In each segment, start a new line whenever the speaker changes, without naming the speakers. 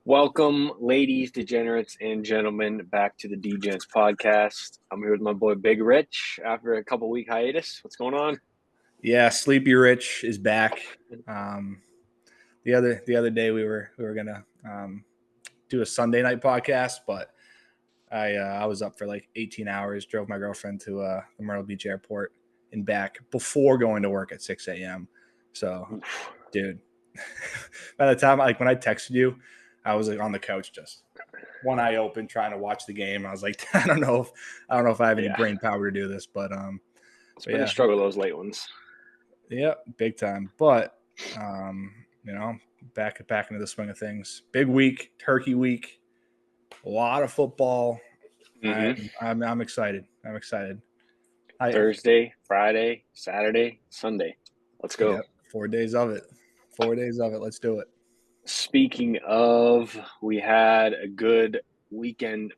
Welcome, ladies, degenerates, and gentlemen, back to the DeGents podcast. I'm here with my boy Big Rich after a couple-week hiatus. What's going on?
Yeah, Sleepy Rich is back. The other day we were gonna do a Sunday night podcast, but I was up for like 18 hours. Drove my girlfriend to the Myrtle Beach airport and back before going to work at 6 a.m. So, dude, by the time when I texted you, I was like on the couch just one eye open trying to watch the game. I was like, I don't know if I have any brain power to do this, but
it's been a struggle those late ones.
Yeah, big time. But back into the swing of things. Big week, Turkey week, a lot of football. I'm excited.
Thursday, Friday, Saturday, Sunday. Let's go.
Yep, 4 days of it. 4 days of it. Let's do it.
Speaking of, we had a good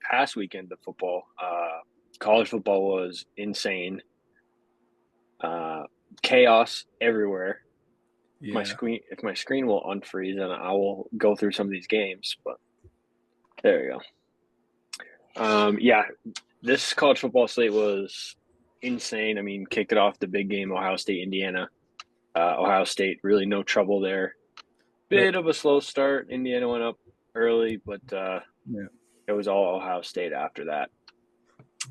past weekend of football. College football was insane. Chaos everywhere.
Yeah.
If my screen will unfreeze, then I will go through some of these games. But there you go. This college football slate was insane. I mean, kicked it off the big game, Ohio State, Indiana. Ohio State, really no trouble there. Bit of a slow start. Indiana went up early, but it was all Ohio State after that.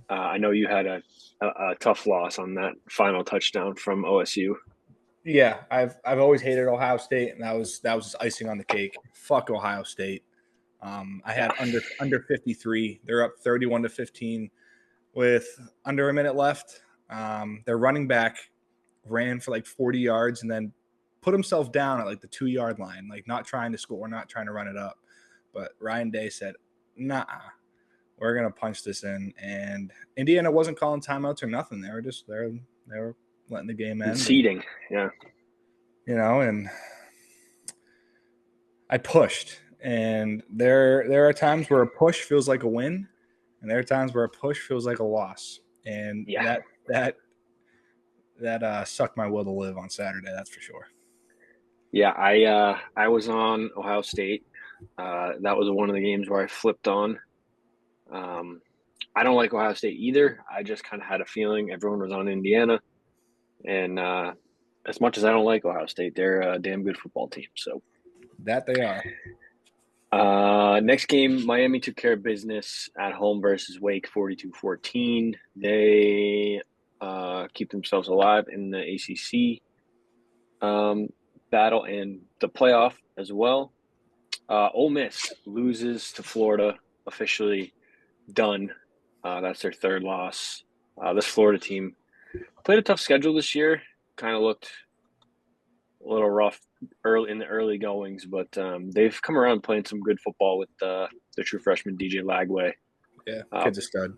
I know you had a tough loss on that final touchdown from OSU.
Yeah, I've always hated Ohio State, and that was just icing on the cake. Fuck Ohio State. I had under 53. They're up 31-15 with under a minute left. Their running back ran for like 40 yards and then put himself down at like the 2-yard line, like not trying to score, not trying to run it up. But Ryan Day said, "Nah, we're gonna punch this in." And Indiana wasn't calling timeouts or nothing. They were letting the game end.
Conceding, yeah.
And I pushed. And there are times where a push feels like a win, and there are times where a push feels like a loss. And that sucked my will to live on Saturday, that's for sure.
Yeah, I was on Ohio State. That was one of the games where I flipped on. I don't like Ohio State either. I just kind of had a feeling everyone was on Indiana. And as much as I don't like Ohio State, they're a damn good football team. So
that they are.
Next game, Miami took care of business at home versus Wake, 42-14. They keep themselves alive in the ACC battle and the playoff as well. Ole Miss loses to Florida, officially done. That's their third loss. This Florida team played a tough schedule this year. Kind of looked a little rough in the early goings, but they've come around playing some good football with the true freshman DJ Lagway.
Yeah, kid's a stud.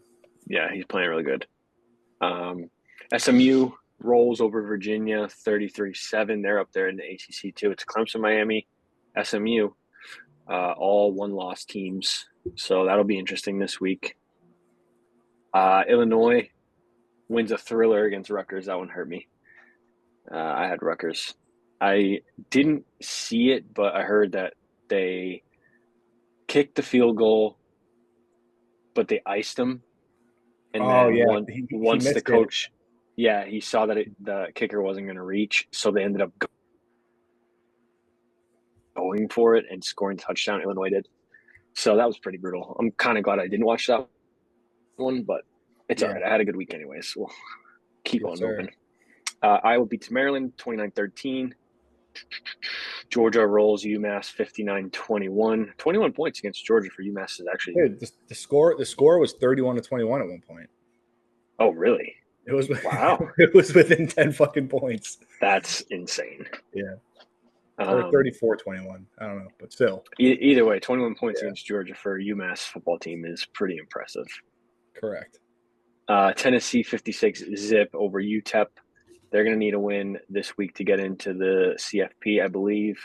Yeah, he's playing really good. SMU rolls over Virginia 33-7. They're up there in the ACC too. It's Clemson, Miami, SMU, all one-loss teams. So that'll be interesting this week. Illinois wins a thriller against Rutgers. That one hurt me. I had Rutgers. I didn't see it, but I heard that they kicked the field goal, but they iced them. And once the coach, he saw that the kicker wasn't going to reach, so they ended up going for it and scoring a touchdown. Illinois did. So that was pretty brutal. I'm kind of glad I didn't watch that one, but it's all right. I had a good week anyway, so we'll keep on moving. Iowa beats Maryland 29-13. Georgia rolls UMass 59-21. 21 points against Georgia for UMass is actually.
Dude, the score was 31-21 at one point.
Oh, really?
It was.
Wow.
It was within 10 fucking points.
That's insane.
Yeah. Or 34-21. I don't know, but still.
Either way, 21 points against Georgia for a UMass football team is pretty impressive.
Correct.
Tennessee 56-zip over UTEP. They're going to need a win this week to get into the CFP, I believe.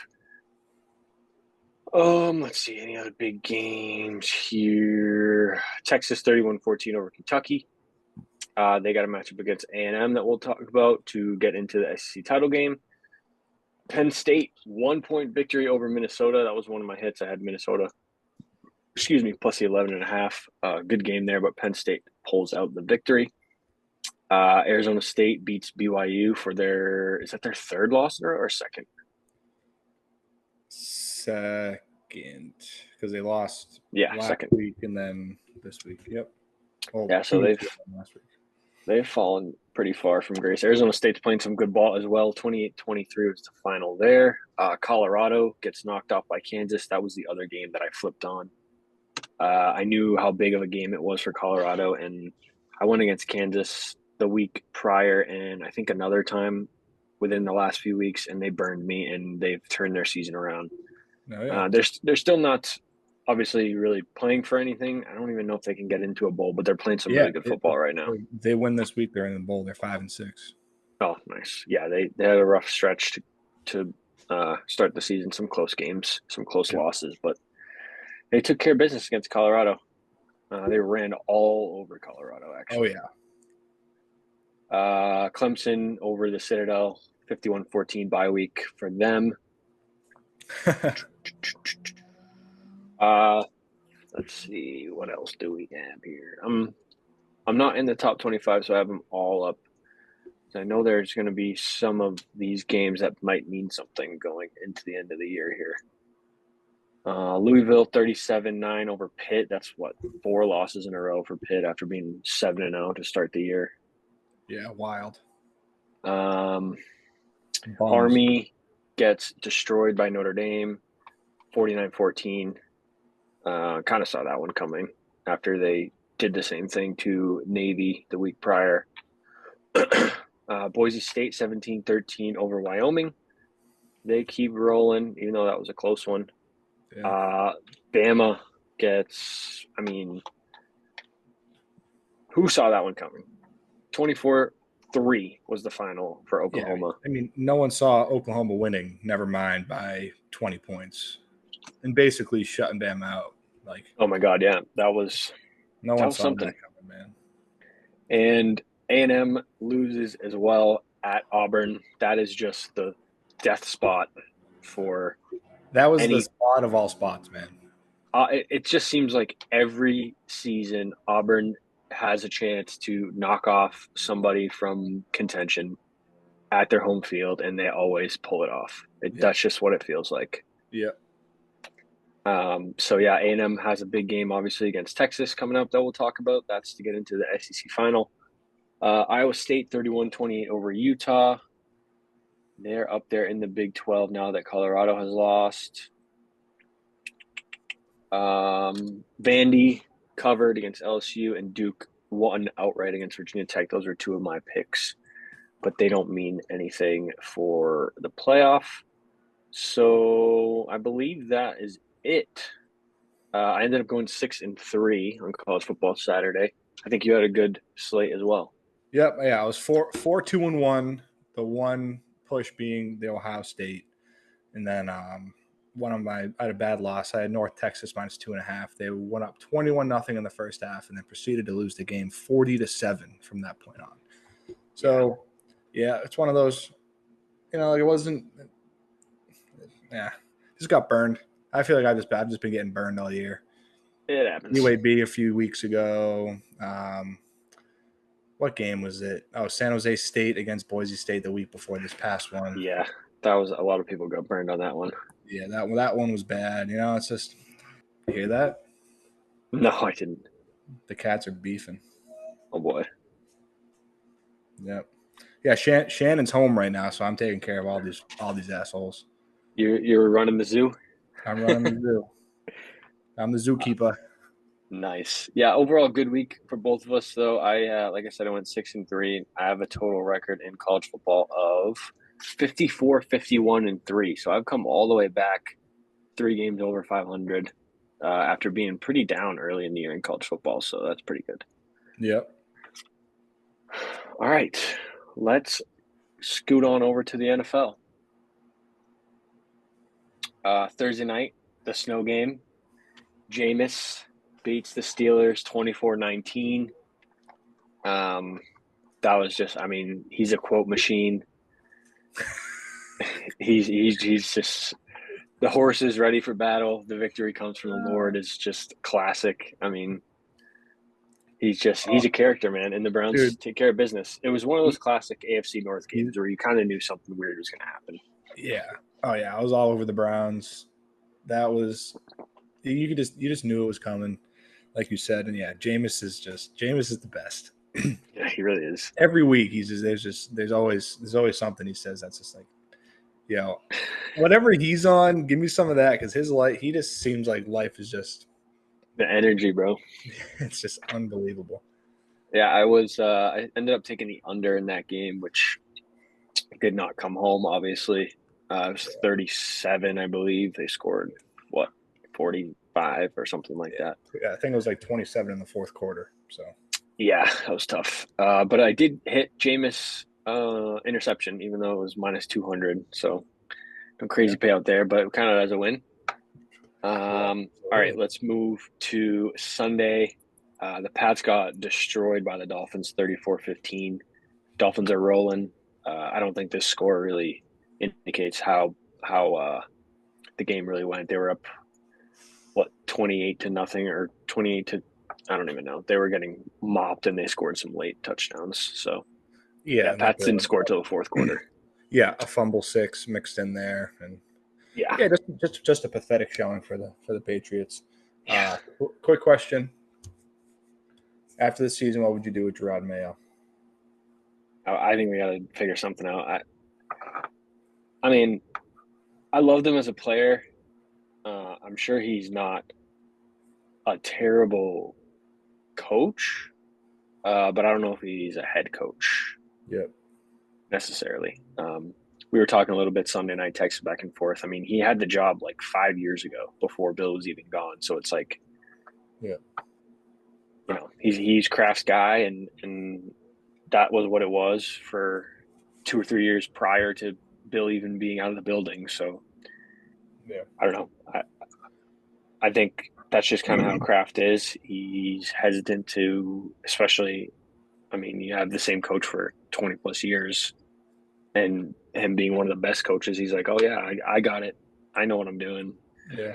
Let's see, any other big games here? Texas 31-14 over Kentucky. They got a matchup against A&M that we'll talk about to get into the SEC title game. Penn State, 1-point victory over Minnesota. That was one of my hits. I had Minnesota excuse me, plus the 11.5. Good game there, but Penn State pulls out the victory. Arizona State beats BYU for is that their third loss in a row or second?
Second, because they lost last
second
week and then this week. Yep.
Well, yeah, so they've fallen pretty far from grace. Arizona State's playing some good ball as well. 28-23 was the final there. Colorado gets knocked off by Kansas. That was the other game that I flipped on. I knew how big of a game it was for Colorado, and I went against Kansas the week prior and I think another time within the last few weeks, and they burned me, and they've turned their season around. Oh, yeah. They're still not obviously really playing for anything. I don't even know if they can get into a bowl, but they're playing some really good football right now.
They win this week, they're in the bowl. They're 5-6.
Oh, nice. Yeah, they had a rough stretch to start the season. Some close games, some close losses, but they took care of business against Colorado. They ran all over Colorado, actually.
Oh,
yeah. Clemson over the Citadel, 51-14 bye week for them. Let's see, what else do we have here? I'm not in the top 25, so I have them all up. I know there's going to be some of these games that might mean something going into the end of the year here. Louisville 37-9 over Pitt. That's 4 losses in a row for Pitt after being 7-0 to start the year.
Yeah, wild.
Army gets destroyed by Notre Dame, 49-14. Kind of saw that one coming after they did the same thing to Navy the week prior. Boise State 17-13 over Wyoming. They keep rolling, even though that was a close one. Yeah. Bama gets, who saw that one coming? 24-3 was the final for Oklahoma.
Yeah, no one saw Oklahoma winning, never mind by 20 points, and basically shutting Bama out.
Oh my God, yeah, that was something,
that coming, man.
And A&M loses as well at Auburn. That is just the death spot for.
That was the spot of all spots, man.
It just seems like every season Auburn has a chance to knock off somebody from contention at their home field, and they always pull it off. That's just what it feels like.
Yeah.
So yeah, A&M has a big game obviously against Texas coming up that we'll talk about. That's to get into the SEC final. Iowa State 31-28 over Utah. They're up there in the Big 12 now that Colorado has lost. Vandy covered against LSU, and Duke won outright against Virginia Tech. Those are 2 of my picks, but they don't mean anything for the playoff. So I believe that is it. I ended up going 6-3 on college football Saturday. I think you had a good slate as well.
Yep. Yeah, I was 4-2-1. The one push being the Ohio State, and then I had a bad loss. I had North Texas -2.5. They went up 21-0 in the first half, and then proceeded to lose the game 40-7 from that point on. So, yeah, it's one of those. It wasn't. Yeah, just got burned. I feel like I've just been getting burned all year.
It happens.
UAB a few weeks ago. What game was it? Oh, San Jose State against Boise State the week before this past one.
Yeah, that was a lot of people got burned on that one.
Yeah, that one was bad. It's just, you hear that?
No, I didn't.
The cats are beefing.
Oh boy.
Yep. Yeah, Shannon's home right now, so I'm taking care of all these assholes.
You're running the zoo?
I'm running the zoo. I'm the zookeeper.
Nice. Yeah, overall good week for both of us, though. I like I said, I went 6-3. I have a total record in college football of 54-51-3. So I've come all the way back 3 games over 500 after being pretty down early in the year in college football. So that's pretty good.
Yep.
All right, let's scoot on over to the NFL. Thursday night, the snow game. Jameis beats the Steelers 24-19. That was just, he's a quote machine. he's just the horse is ready for battle. The victory comes from the Lord is just classic. I mean, he's a character, man. And the Browns
Dude,
take care of business. It was one of those classic AFC North games where you kind of knew something weird was going to happen.
yeah. Oh yeah, I was all over the Browns. That was you just knew it was coming, like you said. And yeah, Jameis is the best.
Yeah, he really is.
Every week there's always something he says that's just like, whatever he's on, give me some of that, because his life, he just seems like life is just
The energy, bro.
it's just unbelievable.
Yeah, I ended up taking the under in that game, which did not come home, obviously. It was 37, I believe. They scored, 45 or something like that.
Yeah, I think it was like 27 in the fourth quarter. So
Yeah, that was tough. But I did hit Jameis interception, even though it was minus 200. So no crazy payout there, but kind of as a win. All right, let's move to Sunday. The Pats got destroyed by the Dolphins 34-15. Dolphins are rolling. I don't think this score really indicates how the game really went. They were up 28-0 or 28 to, I don't even know. They were getting mopped and they scored some late touchdowns. So yeah, Pats didn't score till the fourth quarter.
Yeah, a fumble 6 mixed in there, and
yeah,
just a pathetic showing for the Patriots. Quick question: after the season, what would you do with Gerard Mayo?
I think we got to figure something out. I mean, I loved him as a player. I'm sure he's not a terrible coach, but I don't know if he's a head coach.
Yep.
Necessarily. We were talking a little bit Sunday night, texted back and forth. I mean, he had the job like 5 years ago before Bill was even gone. So it's like, he's Kraft's guy, and that was what it was for 2 or 3 years prior to Bill even being out of the building. So I don't know. I think that's just kind of how Kraft is. He's hesitant to, especially, I mean, you have the same coach for 20 plus years, and him being one of the best coaches, he's like, oh yeah, I got it. I know what I'm doing.
Yeah.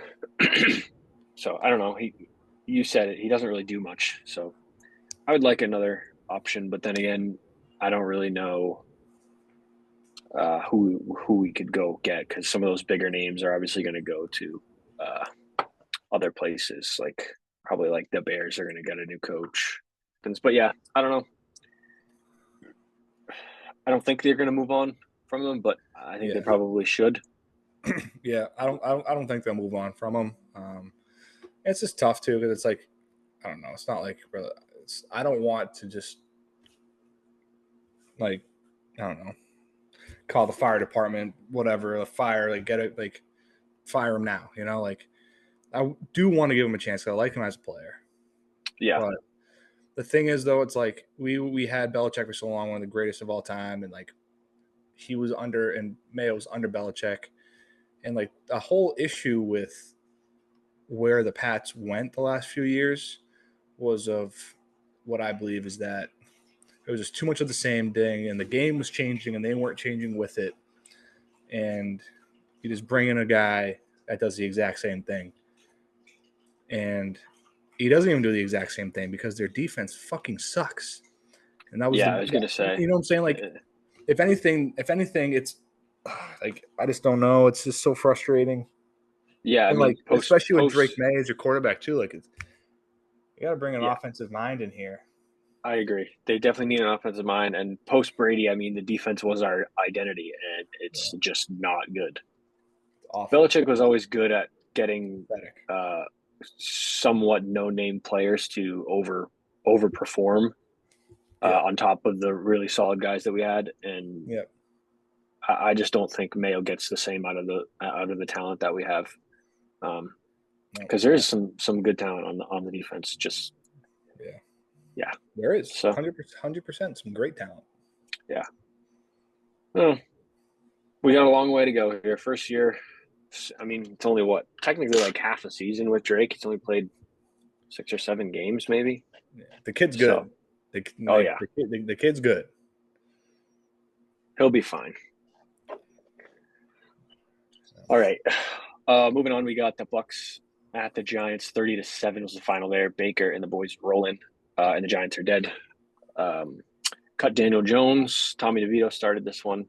So I don't know. You said it. He doesn't really do much. So I would like another option, but then again, I don't really know who we could go get, because some of those bigger names are obviously going to go to other places, like probably like the Bears are going to get a new coach. But yeah, I don't know. I don't think they're going to move on from them, but I think they probably should.
Yeah, I don't think they'll move on from him. It's just tough too, because it's like, I don't know. It's not like really. I don't want to just like, I don't know, call the fire department, whatever, a fire, like get it, like fire him now. Like I do want to give him a chance, because I like him as a player.
Yeah.
But the thing is, though, it's like we had Belichick for so long, one of the greatest of all time, and like he was under, and Mayo was under Belichick, and like the whole issue with where the Pats went the last few years was of what I believe is that it was just too much of the same thing, and the game was changing, and they weren't changing with it, and you just bring in a guy that does the exact same thing, and he doesn't even do the exact same thing because their defense fucking sucks. And that was
I was gonna say,
you know what I'm saying? Like, if anything, it's like, I just don't know. It's just so frustrating.
Yeah,
and
I mean,
like especially with Drake May as your quarterback too. Like, you got to bring an offensive mind in here.
I agree. They definitely need an offensive mind. And post Brady, I mean, the defense was our identity, and it's just not good. Awful. Belichick was always good at getting somewhat no-name players to overperform on top of the really solid guys that we had, and I just don't think Mayo gets the same out of the talent that we have, because there is some good talent on the defense. Just
there is 100% some great talent.
Yeah. Well, we got a long way to go here. First year. I mean, it's only technically like half a season with Drake. He's only played 6 or 7 games, maybe.
Yeah. The kid's good. The kid's good.
He'll be fine. All right. Moving on, we got the Bucks at the Giants. 30-7 was the final there. Baker and the boys rolling, and the Giants are dead. Cut Daniel Jones. Tommy DeVito started this one.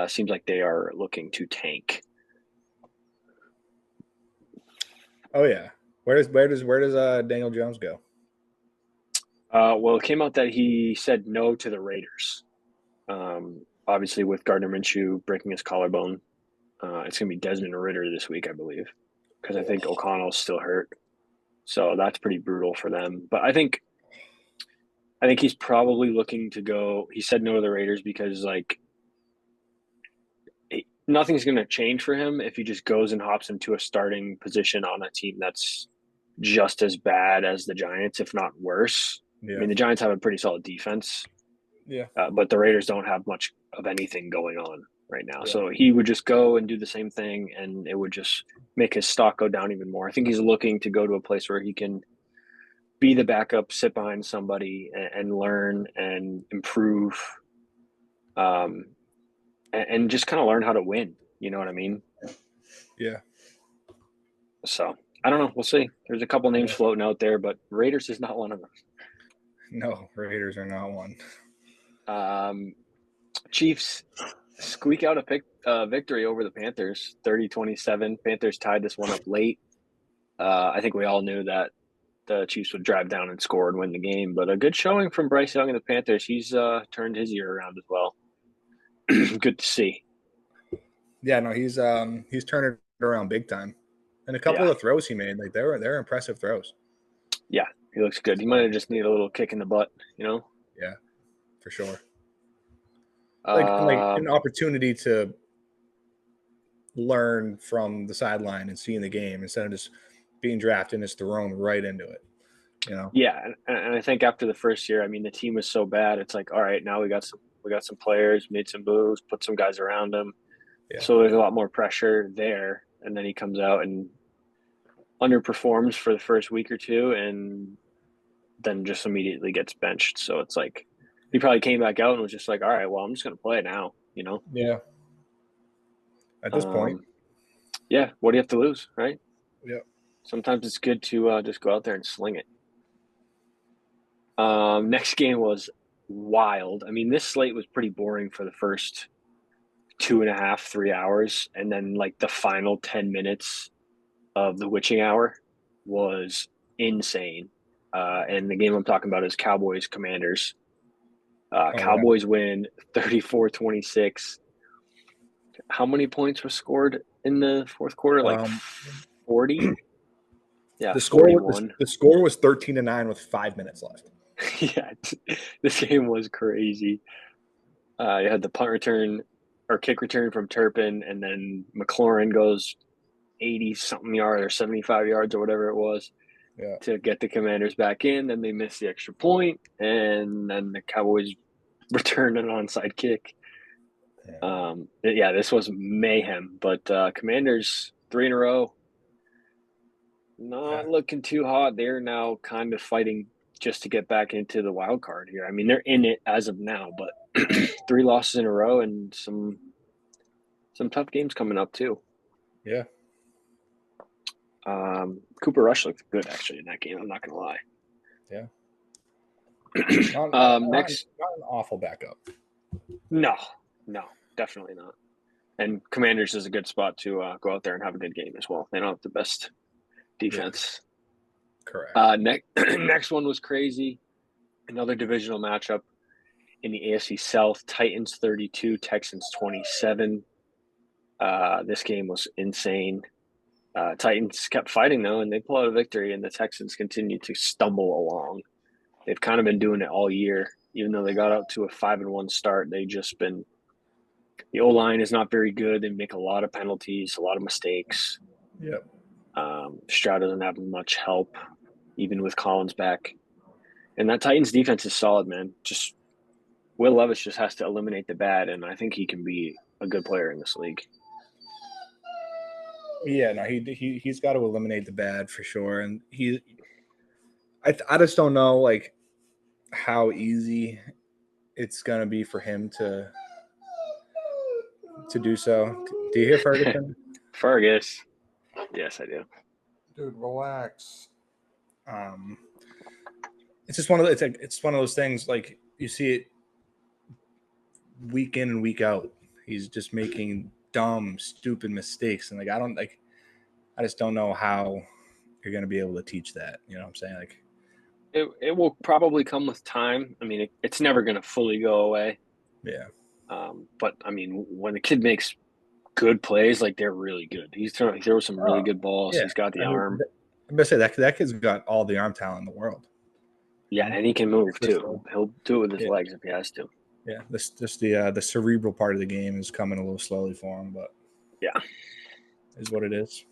Seems like they are looking to tank.
Oh yeah. Where does Daniel Jones go?
Well, it came out that he said no to the Raiders. Obviously, with Gardner Minshew breaking his collarbone, it's going to be Desmond Ridder this week, I believe, because I think O'Connell's still hurt. So that's pretty brutal for them. But I think he's probably looking to go. He said no to the Raiders because nothing's going to change for him if he just goes and hops into a starting position on a team that's just as bad as the Giants, if not worse.
Yeah.
I mean, the Giants have a pretty solid defense.
Yeah.
But the Raiders don't have much of anything going on right now.
Yeah.
So he would just go and do the same thing, and it would just make his stock go down even more. I think he's looking to go to a place where he can be the backup, sit behind somebody, and learn and improve, and just kind of learn how to win. You know what I mean?
Yeah.
So I don't know. We'll see. There's a couple names floating out there, but Raiders is not one of them.
No, Raiders are not one.
Chiefs squeak out a victory over the Panthers, 30-27. Panthers tied this one up late. I think we all knew that the Chiefs would drive down and score and win the game, but a good showing from Bryce Young and the Panthers. He's turned his year around as well. Good to see.
Yeah, no, he's turned it around big time. And a couple of the throws he made, like they're impressive throws.
Yeah, he looks good. He might have just needed a little kick in the butt, you know?
Yeah, for sure. Like an opportunity to learn from the sideline and seeing the game instead of just being drafted and just thrown right into it, you know?
Yeah, and I think after the first year, I mean, the team was so bad. It's like, all right, now we got some players, made some moves, put some guys around them. Yeah. So there's a lot more pressure there, and then he comes out and underperforms for the first week or two, and then just immediately gets benched. So it's like he probably came back out and was just like, all right, well, I'm just going to play now, you know?
Yeah. At this point.
Yeah, what do you have to lose, right?
Yeah.
Sometimes it's good to just go out there and sling it. Next game was wild. I mean, this slate was pretty boring for the first 2.5, 3 hours. And then like the final 10 minutes of the witching hour was insane. And the game I'm talking about is Cowboys Commanders. Cowboys win 34-26. How many points were scored in the fourth quarter? Like 40? Yeah,
the score
41.
The score was 13-9 with 5 minutes left.
Yeah, this game was crazy. You had the punt return or kick return from Turpin, and then McLaurin goes 80-something yards or 75 yards or whatever it was to get the Commanders back in. Then they missed the extra point, and then the Cowboys returned an onside kick. This was mayhem. But Commanders 3 in a row, not looking too hot. They're now kind of fighting just to get back into the wild card here. I mean, they're in it as of now, but 3 losses in a row and some tough games coming up too.
Yeah.
Cooper Rush looked good actually in that game. I'm not gonna lie.
Yeah.
Not
an awful backup.
No, definitely not. And Commanders is a good spot to go out there and have a good game as well. They don't have the best defense.
Yeah. Correct.
Next one was crazy. Another divisional matchup in the AFC South. Titans 32, Texans 27. This game was insane. Titans kept fighting though, and they pulled out a victory, and the Texans continued to stumble along. They've kind of been doing it all year. Even though they got out to a 5-1 start, they just been – the O-line is not very good. They make a lot of penalties, a lot of mistakes.
Yep.
Stroud doesn't have much help, even with Collins back. And that Titans defense is solid, man. Just Will Levis just has to eliminate the bad, and I think he can be a good player in this league.
Yeah, no, he's got to eliminate the bad for sure, and I just don't know like how easy it's gonna be for him to do so. Do you hear Ferguson?
Fergus. Yes, I do.
Dude, relax. It's just one of it's one of those things like you see it week in and week out. He's just making dumb, stupid mistakes, and I just don't know how you're going to be able to teach that. You know what I'm saying? Like,
It will probably come with time. I mean, it's never going to fully go away.
yeah.
But I mean, when the kid makes good plays, like they're really good. He throws some really
Oh,
good balls.
yeah.
He's got the
I mean,
arm.
I'm gonna say that kid's got all the arm talent in the world.
Yeah, and he can move
It's just,
too. He'll do it with his
yeah,
legs if he has to.
yeah. This just the cerebral part of the game is coming a little slowly for him, but
Yeah.
is what it is.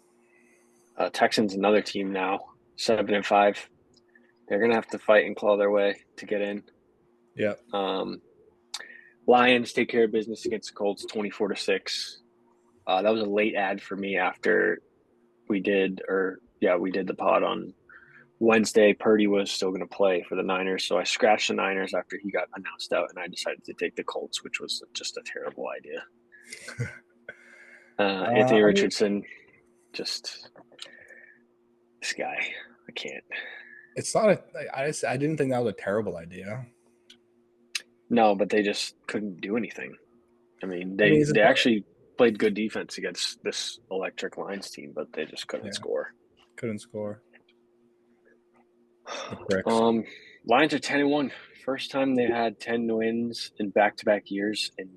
Texans another team now, 7-5. They're gonna have to fight and claw their way to get in.
Yeah.
Lions take care of business against the Colts, 24-6. That was a late ad for me after we did the pod on Wednesday. Purdy was still going to play for the Niners, so I scratched the Niners after he got announced out, and I decided to take the Colts, which was just a terrible idea. Anthony Richardson, just this guy, I can't.
It's not. I didn't think that was a terrible idea.
No, but they just couldn't do anything. I mean, they
it's
actually played good defense against this electric Lions team, but they just couldn't score.
Couldn't score.
Lions are 10-1. First time they had 10 wins in back-to-back years in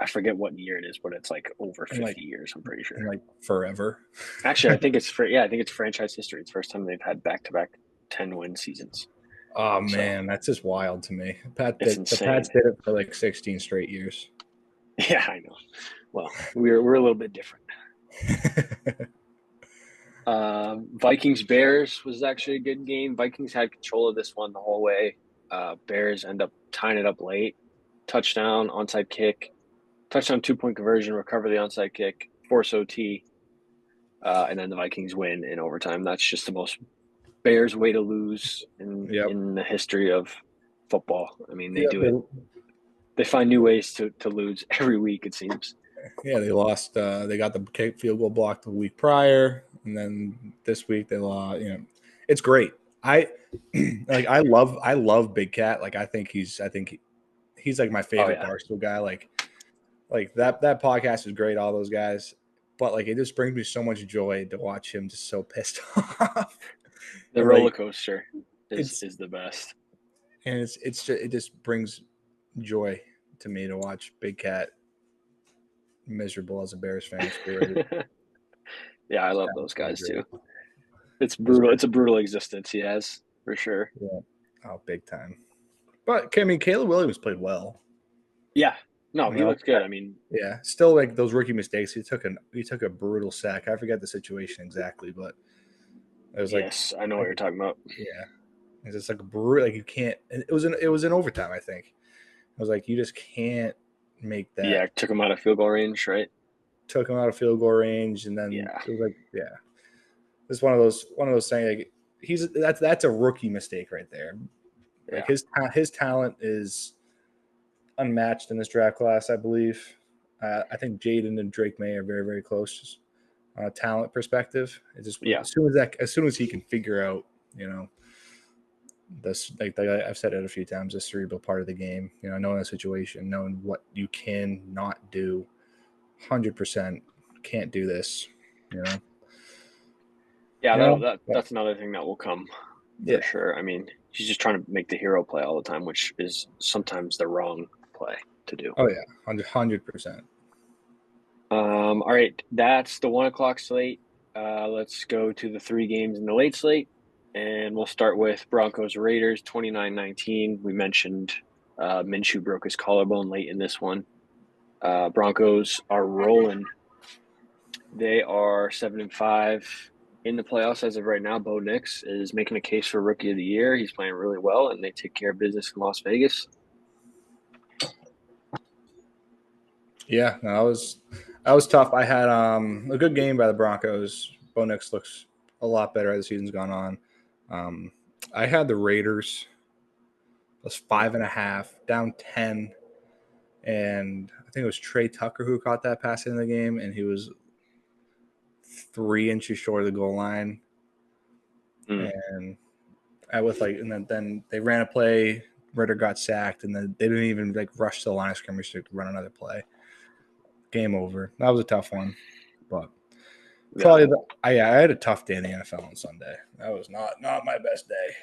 I forget what year it is, but it's like over 50 years, I'm pretty sure.
And forever.
Actually, I think it's franchise history. It's the first time they've had back-to-back 10-win seasons.
Oh man, that's just wild to me.
The Pats
did it for 16 straight years.
Yeah, I know. Well, we're a little bit different. Vikings Bears was actually a good game. Vikings had control of this one the whole way. Bears end up tying it up late. Touchdown, onside kick, touchdown 2-point conversion, recover the onside kick, force OT, and then the Vikings win in overtime. That's just the most Bears way to lose in the history of football. I mean, they do it. They find new ways to lose every week, it seems.
Yeah, they lost. They got the field goal blocked the week prior, and then this week they lost. It's great. I love Big Cat. I think he's like my favorite Barstool guy. Like that podcast is great. All those guys, but it just brings me so much joy to watch him just so pissed off.
The roller coaster is the best,
and it just brings joy to me to watch Big Cat miserable as a Bears fan.
Yeah, I love those guys too. It's brutal. It's a brutal existence he has for sure.
Yeah. Oh, big time. But I mean, Caleb Williams played well.
Yeah. No, he looked good. I mean,
yeah, still those rookie mistakes. He took a brutal sack. I forget the situation exactly, but it was
yes, I know what you're talking about.
Yeah, it's just brutal. You can't. It was in overtime. I think it was you just can't make that.
Yeah, took him out of field goal range, right?
Took him out of field goal range, and then it was it's one of those things. That's a rookie mistake right there. Yeah. His talent is unmatched in this draft class, I believe. I think Jaden and Drake May are very, very close on a talent perspective. It's just as soon as he can figure out, this I've said it a few times, the cerebral part of the game. Knowing the situation, knowing what you can not do. 100% can't do this.
Yeah, that's another thing that will come for sure. I mean, he's just trying to make the hero play all the time, which is sometimes the wrong play to do.
Oh yeah, 100%.
All right, that's the 1:00 slate. Let's go to the 3 games in the late slate, and we'll start with Broncos Raiders 29-19. We mentioned Minshew broke his collarbone late in this one. Broncos are rolling. They are 7-5 in the playoffs as of right now. Bo Nix is making a case for Rookie of the Year. He's playing really well, and they take care of business in Las Vegas.
Yeah, no, that was tough. I had a good game by the Broncos. Bo Nix looks a lot better as the season's gone on. I had the Raiders. It was 5.5, down 10. And I think it was Trey Tucker who caught that pass in the game, and he was 3 inches short of the goal line.
Mm.
And then they ran a play. Ritter got sacked, and then they didn't even like rush to the line of scrimmage to run another play. Game over. That was a tough one, but probably I had a tough day in the NFL on Sunday. That was not my best day.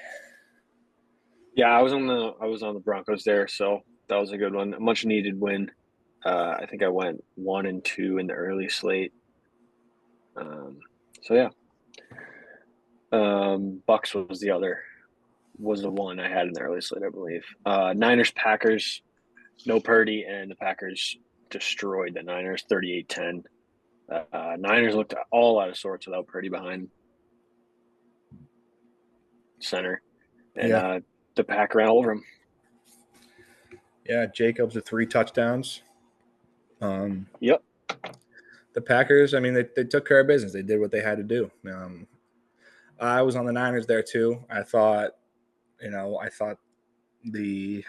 Yeah, I was on the Broncos there, so that was a good one. A much needed win. I think I went 1-2 in the early slate. So yeah. Bucks was the one I had in the early slate, I believe. Niners Packers, no Purdy, and the Packers destroyed the Niners 38-10. Niners looked all out of sorts without Purdy behind center, and the Pack ran over him.
Yeah, Jacobs with 3 touchdowns.
Yep.
The Packers, I mean, they took care of business. They did what they had to do. I was on the Niners there too. I thought the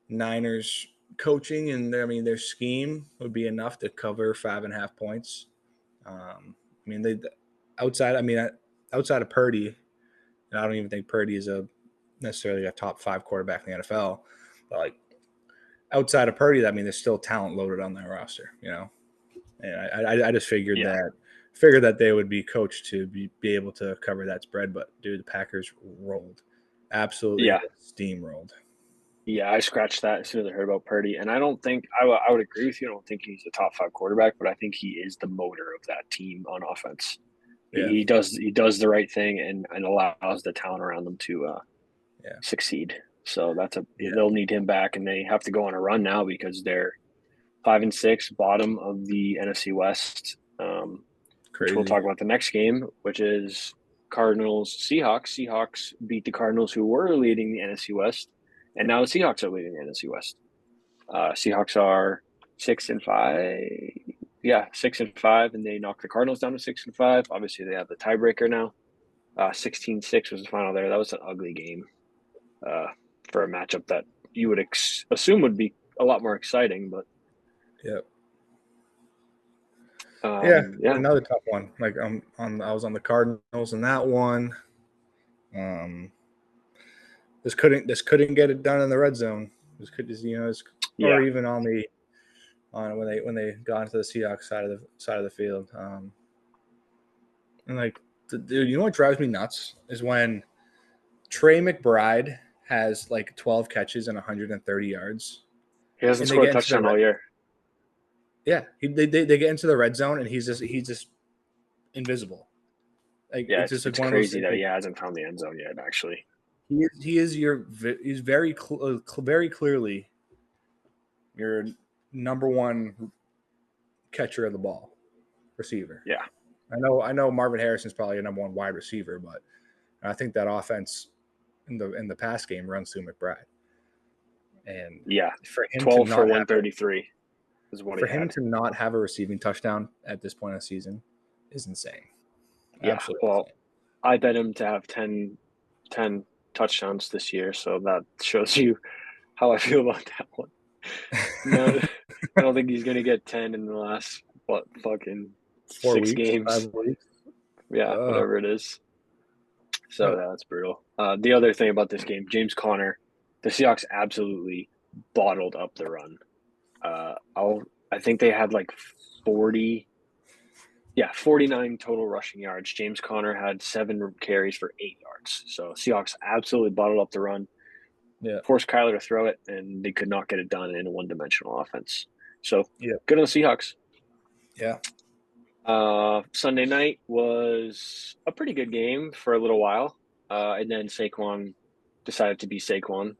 Niners coaching and their scheme would be enough to cover 5.5 points. Outside of Purdy, and I don't even think Purdy is necessarily a top 5 quarterback in the NFL, but like outside of Purdy, there's still talent loaded on that roster, And I just figured that they would be coached to be able to cover that spread. But dude, the Packers rolled, absolutely steamrolled.
Yeah, I scratched that as soon as I heard about Purdy, and I don't think I would agree with you. I don't think he's a top 5 quarterback, but I think he is the motor of that team on offense.
Yeah.
He does the right thing and allows the talent around them to succeed. So they'll need him back, and they have to go on a run now because they're 5-6, bottom of the NFC West. Which we'll talk about the next game, which is Cardinals Seahawks. Seahawks beat the Cardinals, who were leading the NFC West, and now the Seahawks are leading the NFC West. Seahawks are 6-5. Yeah, 6-5, and they knocked the Cardinals down to 6-5. Obviously, they have the tiebreaker now. 16-6 was the final there. That was an ugly game for a matchup that you would assume would be a lot more exciting, but
another tough one. I was on the Cardinals in that one. This couldn't get it done in the red zone. Or even on when they got into the Seahawks side of the field. Dude, you know what drives me nuts is when Trey McBride has 12 catches and 130 yards.
He hasn't scored a touchdown all year.
Yeah, they get into the red zone and he's just invisible.
It's crazy that he hasn't found the end zone yet. Actually,
he's very clearly your number one catcher of the ball, receiver.
Yeah,
I know Marvin Harrison's probably your number one wide receiver, but I think that offense in the pass game runs through McBride. And
for him 12 for 133 is what
for him to not have a receiving touchdown at this point of the season is insane. Absolutely insane.
I bet him to have 10 touchdowns this year, so that shows you how I feel about that one. No, I don't think he's going to get 10 in the last, fucking 6 games.
5 weeks?
Yeah, whatever it is. So that's brutal. The other thing about this game, James Conner, the Seahawks absolutely bottled up the run. I think they had 49 total rushing yards. James Conner had 7 carries for 8 yards. So Seahawks absolutely bottled up the run.
Yeah.
Forced Kyler to throw it, and they could not get it done in a one-dimensional offense. So good on the Seahawks.
Yeah.
Sunday night was a pretty good game for a little while. And then Saquon decided to be Saquon.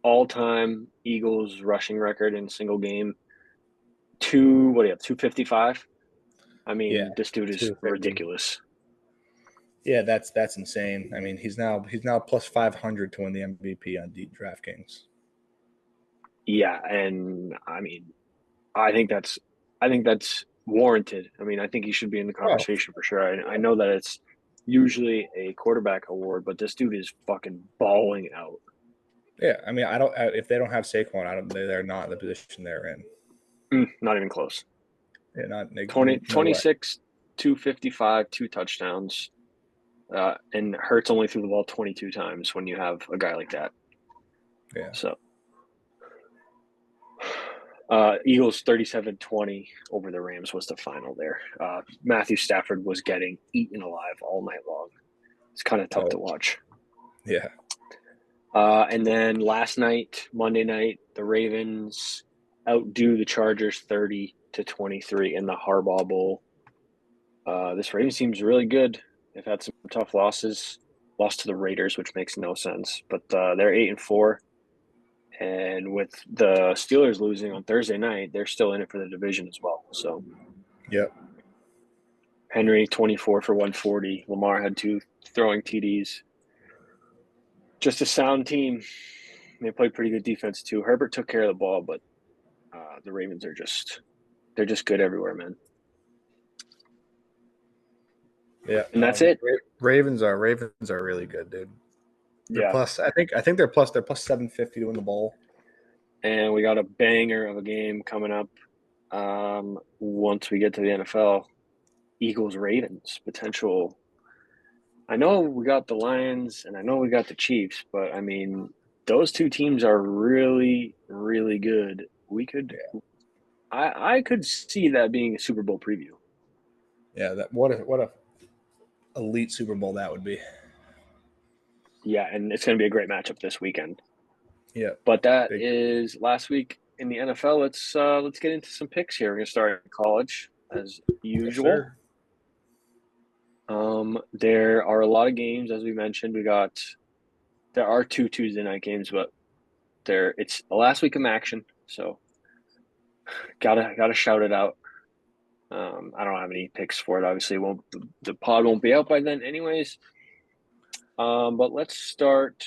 All-time Eagles rushing record in a single game. 255? I mean, this dude is ridiculous.
Yeah, that's insane. I mean, he's now plus 500 to win the MVP on DraftKings.
Yeah, and I mean, I think that's warranted. I mean, I think he should be in the conversation for sure. I know that it's usually a quarterback award, but this dude is fucking balling out.
Yeah, I mean, if they don't have Saquon, they're not in the position they're in.
Not even close.
Yeah, not Nick.
20,
No way.
26, 255, 2 touchdowns. And Hurts only threw the ball 22 times when you have a guy like that.
Yeah.
So, Eagles 37-20 over the Rams was the final there. Matthew Stafford was getting eaten alive all night long. It's kind of tough to watch.
Yeah.
And then last night, Monday night, the Ravens outdo the Chargers 30-23 in the Harbaugh Bowl. This Ravens team's really good. They've had some tough losses. Lost to the Raiders, which makes no sense. But they're 8-4. And with the Steelers losing on Thursday night, they're still in it for the division as well. So,
yep.
Henry 24 for 140. Lamar had 2 throwing TDs. Just a sound team. They played pretty good defense too. Herbert took care of the ball, but the Ravens are they're just good everywhere, man.
Yeah,
and that's it.
Ravens are really good, dude. They're plus. I think they're plus 750 to win the bowl.
And we got a banger of a game coming up. Once we get to the NFL, Eagles Ravens potential. I know we got the Lions and I know we got the Chiefs, but I mean those two teams are really, really good. We could, I could see that being a Super Bowl preview.
Yeah, what a elite Super Bowl that would be.
Yeah, and it's going to be a great matchup this weekend.
Yeah,
but that is last week in the NFL. Let's get into some picks here. We're going to start in college as usual.
Yes,
There are a lot of games, as we mentioned. There are 2 Tuesday night games, but it's the last week of action, so gotta shout it out. I don't have any picks for it. Obviously, the pod won't be out by then, anyways. But let's start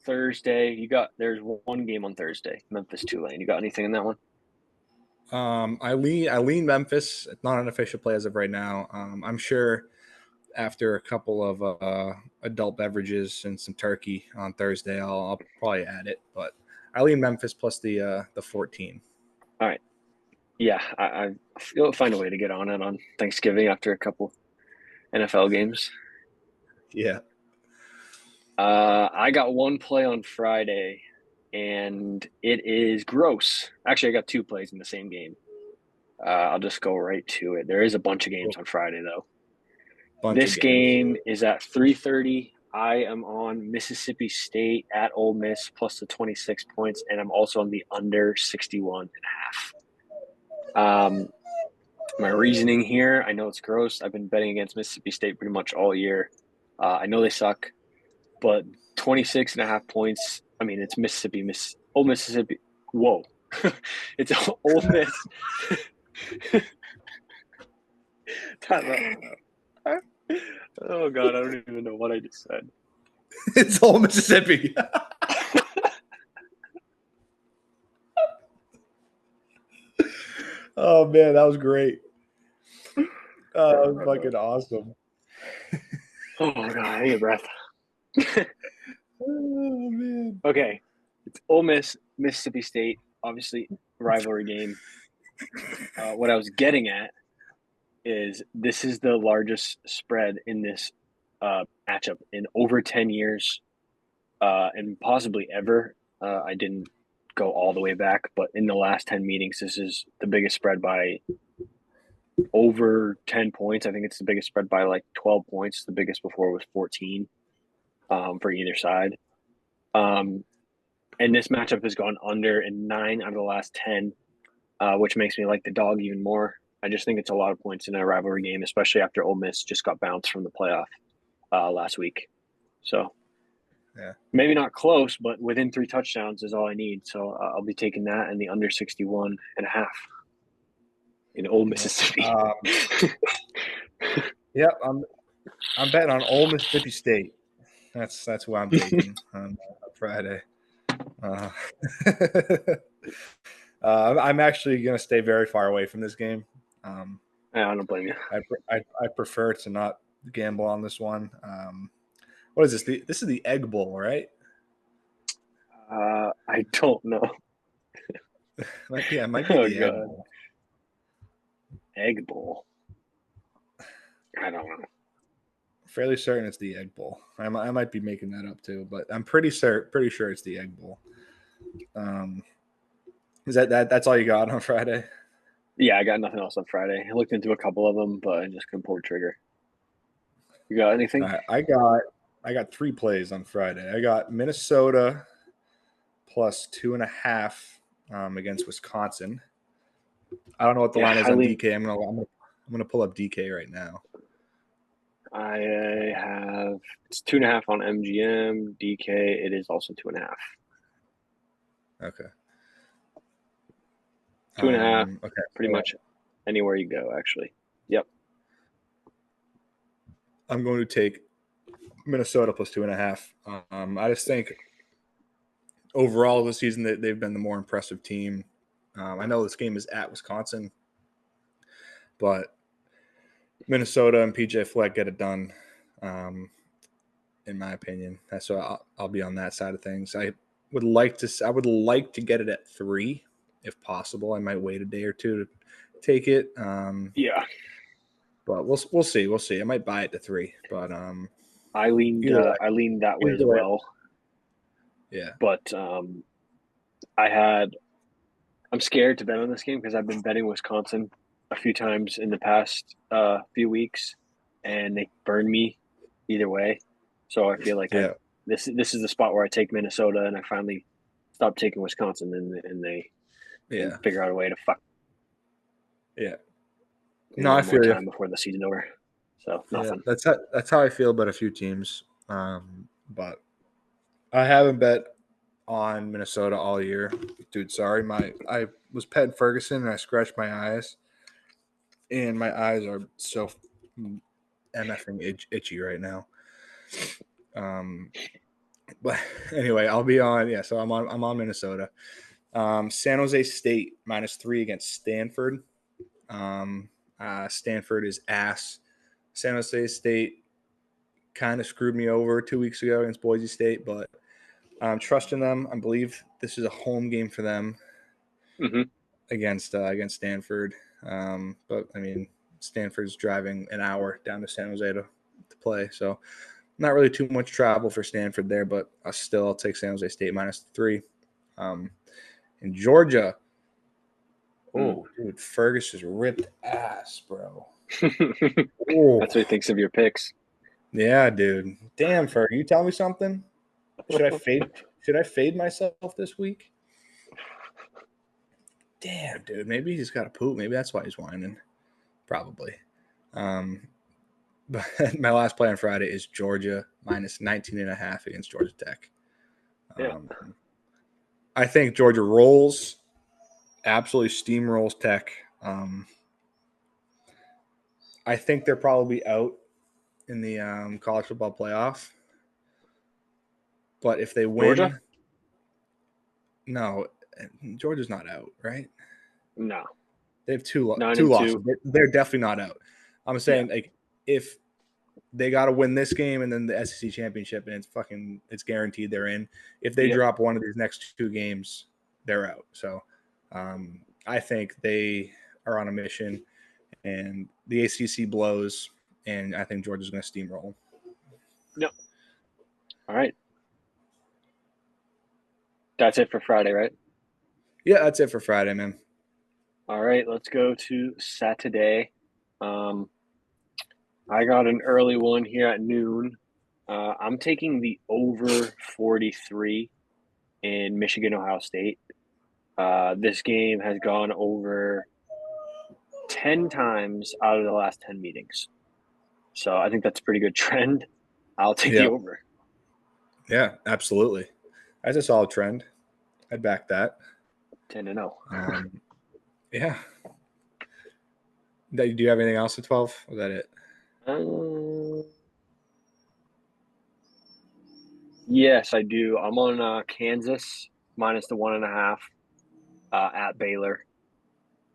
Thursday. There's one game on Thursday, Memphis Tulane. You got anything in that one?
I lean Memphis. It's not an official play as of right now. I'm sure after a couple of adult beverages and some turkey on Thursday, I'll probably add it. But I lean Memphis plus the 14.
All right. Yeah, I will find a way to get on it on Thanksgiving after a couple NFL games.
Yeah.
I got one play on Friday, and it is gross. Actually, I got 2 plays in the same game. I'll just go right to it. There is a bunch of games on Friday, though. This game is at 3:30. I am on Mississippi State at Ole Miss plus the 26 points, and I'm also on the under 61.5. My reasoning here, I know it's gross. I've been betting against Mississippi State pretty much all year. I know they suck, but 26.5 points. I mean, it's Ole Mississippi. Whoa. It's Ole Miss. Oh, God, I don't even know what I just said.
It's Ole Mississippi. Oh, man, that was great. That was fucking awesome.
Oh, God, I need a breath.
Oh, man.
Okay, it's Ole Miss, Mississippi State, obviously rivalry game. What I was getting at is this is the largest spread in this matchup in over 10 years and possibly ever. I didn't go all the way back, but in the last 10 meetings, this is the biggest spread by over 10 points. I think it's the biggest spread by like 12 points. The biggest before was 14 for either side. And this matchup has gone under in 9 out of the last 10, which makes me like the dog even more. I just think it's a lot of points in a rivalry game, especially after Ole Miss just got bounced from the playoff last week. So maybe not close, but within 3 touchdowns is all I need. So I'll be taking that and the under 61.5 in Ole Mississippi.
Yep, I'm betting on Ole Mississippi State. That's who I'm taking on Friday. I'm actually going to stay very far away from this game.
I don't blame you.
I prefer to not gamble on this one. What is this? This is the Egg Bowl, right?
I don't know.
Might be the Egg Bowl.
Egg Bowl. I don't know.
Fairly certain it's the Egg Bowl. I might be making that up too, but I'm pretty sure it's the Egg Bowl. Is that's all you got on Friday?
Yeah, I got nothing else on Friday. I looked into a couple of them, but I just couldn't pull the trigger. You got anything?
I got 3 plays on Friday. I got Minnesota plus 2.5 against Wisconsin. I don't know what the
Yeah,
line is on DK. I'm gonna pull up DK right now.
I have it's 2.5 on MGM. DK, it is also 2.5.
Okay.
2.5.
Okay.
Pretty much anywhere you go, actually. Yep.
I'm going to take Minnesota plus 2.5. I just think overall this season that they've been the more impressive team. I know this game is at Wisconsin, but Minnesota and PJ Fleck get it done. In my opinion, so I'll be on that side of things. I would like to get it at 3 if possible. I might wait a day or two to take it.
Yeah.
But we'll see. We'll see. I might buy it to 3, but
I leaned that way as well.
Yeah.
But I'm scared to bet on this game because I've been betting Wisconsin a few times in the past few weeks, and they burned me either way. So I feel like this is the spot where I take Minnesota, and I finally stop taking Wisconsin, and they figure out a way to fuck.
Yeah. No, I feel
time before the season over. So nothing.
Yeah, that's how I feel about a few teams. But I haven't bet on Minnesota all year, dude. Sorry, I was petting Ferguson and I scratched my eyes, and my eyes are so MFing itchy right now. But anyway, I'll be on. Yeah, so I'm on Minnesota. San Jose State -3 against Stanford. Stanford is ass. San Jose State kind of screwed me over 2 weeks ago against Boise State, but I'm trusting them. I believe this is a home game for them against Stanford. But I mean, Stanford's driving an hour down to San Jose to play, so not really too much travel for Stanford there. But I'll take San Jose State -3. In Georgia, dude, Fergus just ripped ass, bro.
That's what he thinks of your picks.
Yeah, dude. Damn, Ferg, you tell me something. Should I fade myself this week? Damn, dude. Maybe he's got to poop. Maybe that's why he's whining. Probably. But my last play on Friday is Georgia -19.5 against Georgia Tech. I think Georgia rolls, absolutely steamrolls Tech. I think they're probably out in the college football playoff. But if they win,
Georgia?
No, Georgia's not out, right?
No,
they have two losses. They're definitely not out. I'm saying like if they got to win this game and then the SEC championship, and it's guaranteed they're in. If they drop one of these next 2 games, they're out. So I think they are on a mission, and the ACC blows, and I think Georgia's going to steamroll.
Yep. All right. That's it for Friday, right?
Yeah, that's it for Friday, man.
All right, let's go to Saturday. I got an early one here at noon. I'm taking the over 43 in Michigan, Ohio State. This game has gone over 10 times out of the last 10 meetings. So I think that's a pretty good trend. I'll take the over.
Yeah, absolutely. That's a solid trend. I'd back that.
10-0.
Yeah. Do you have anything else at 12? Or is that it?
Yes, I do. I'm on Kansas -1.5 at Baylor.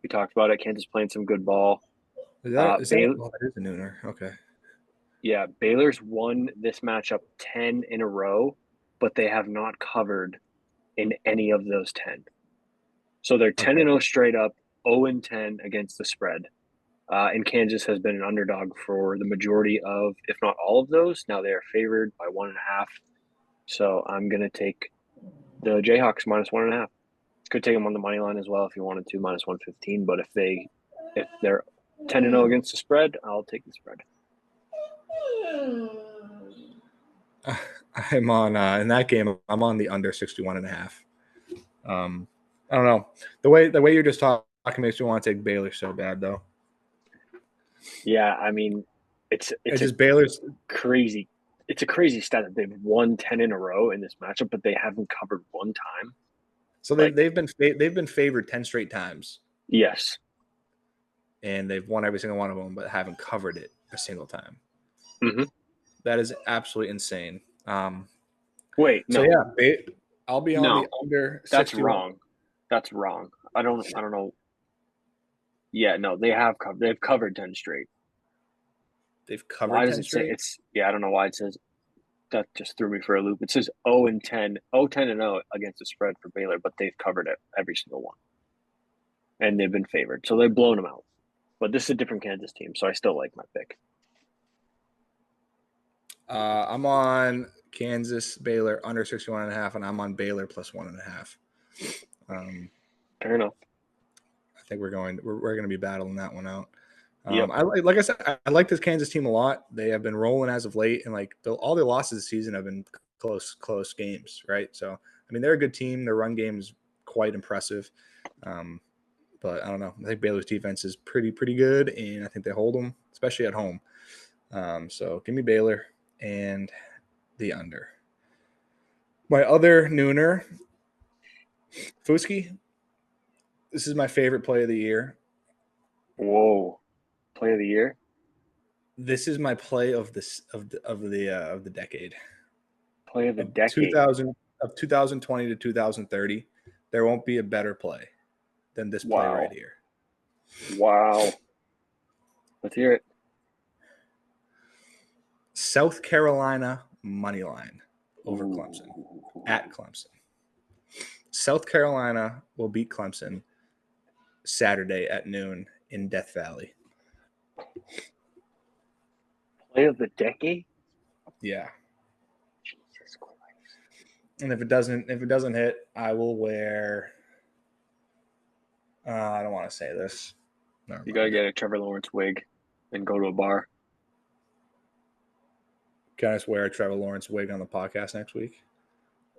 We talked about it. Kansas playing some good ball.
That is a nooner. Okay.
Yeah, Baylor's won this matchup 10 in a row, but they have not covered in any of those 10. So they're 10-0 straight up, 0-10 against the spread. And Kansas has been an underdog for the majority of, if not all of those. Now they are favored by 1.5. So I'm going to take the Jayhawks -1.5. Could take them on the money line as well if you wanted to, -115. But if they're 10-0 against the spread, I'll take the spread.
I'm on in that game. I'm on the under 61.5. I don't know. The way you're just talking makes me want to take Baylor so bad, though.
Yeah, I mean, it's
just Baylor's
crazy. It's a crazy stat that they've won 10 in a row in this matchup, but they haven't covered one time.
So they've been favored 10 straight times.
Yes,
and they've won every single one of them, but haven't covered it a single time.
Mm-hmm.
That is absolutely insane.
Wait, no.
So yeah, I'll be on the under.
That's
61.
wrong. That's wrong. I don't know. Yeah, no, they've covered 10 straight.
They've covered
why
10
does it
straight?
say it's? Yeah, I don't know why it says. That just threw me for a loop. It says 0-10, 0-10-0 against the spread for Baylor, but they've covered it every single one, and they've been favored, so they've blown them out. But this is a different Kansas team, so I still like my pick.
I'm on Kansas Baylor under 61.5, and I'm on Baylor +1.5.
Fair enough.
I think we're going to be battling that one out.
Yep.
Like I said, I like this Kansas team a lot. They have been rolling as of late, and like all their losses this season have been close games, right? So I mean, they're a good team. Their run game is quite impressive, but I don't know. I think Baylor's defense is pretty good, and I think they hold them, especially at home. So give me Baylor and the under. My other nooner, Fuski. This is my favorite play of the year.
Whoa, play of the year.
This is my play of the decade.
Play of the decade.
2020 to 2030. There won't be a better play than this play right here.
Wow. Let's hear it.
South Carolina money line over Clemson at Clemson. South Carolina will beat Clemson Saturday at noon in Death Valley.
Play of the decade?
Yeah.
Jesus Christ.
And if it doesn't hit, I will wear I don't want to say this.
You got to get a Trevor Lawrence wig and go to a bar.
Can I just wear a Trevor Lawrence wig on the podcast next week?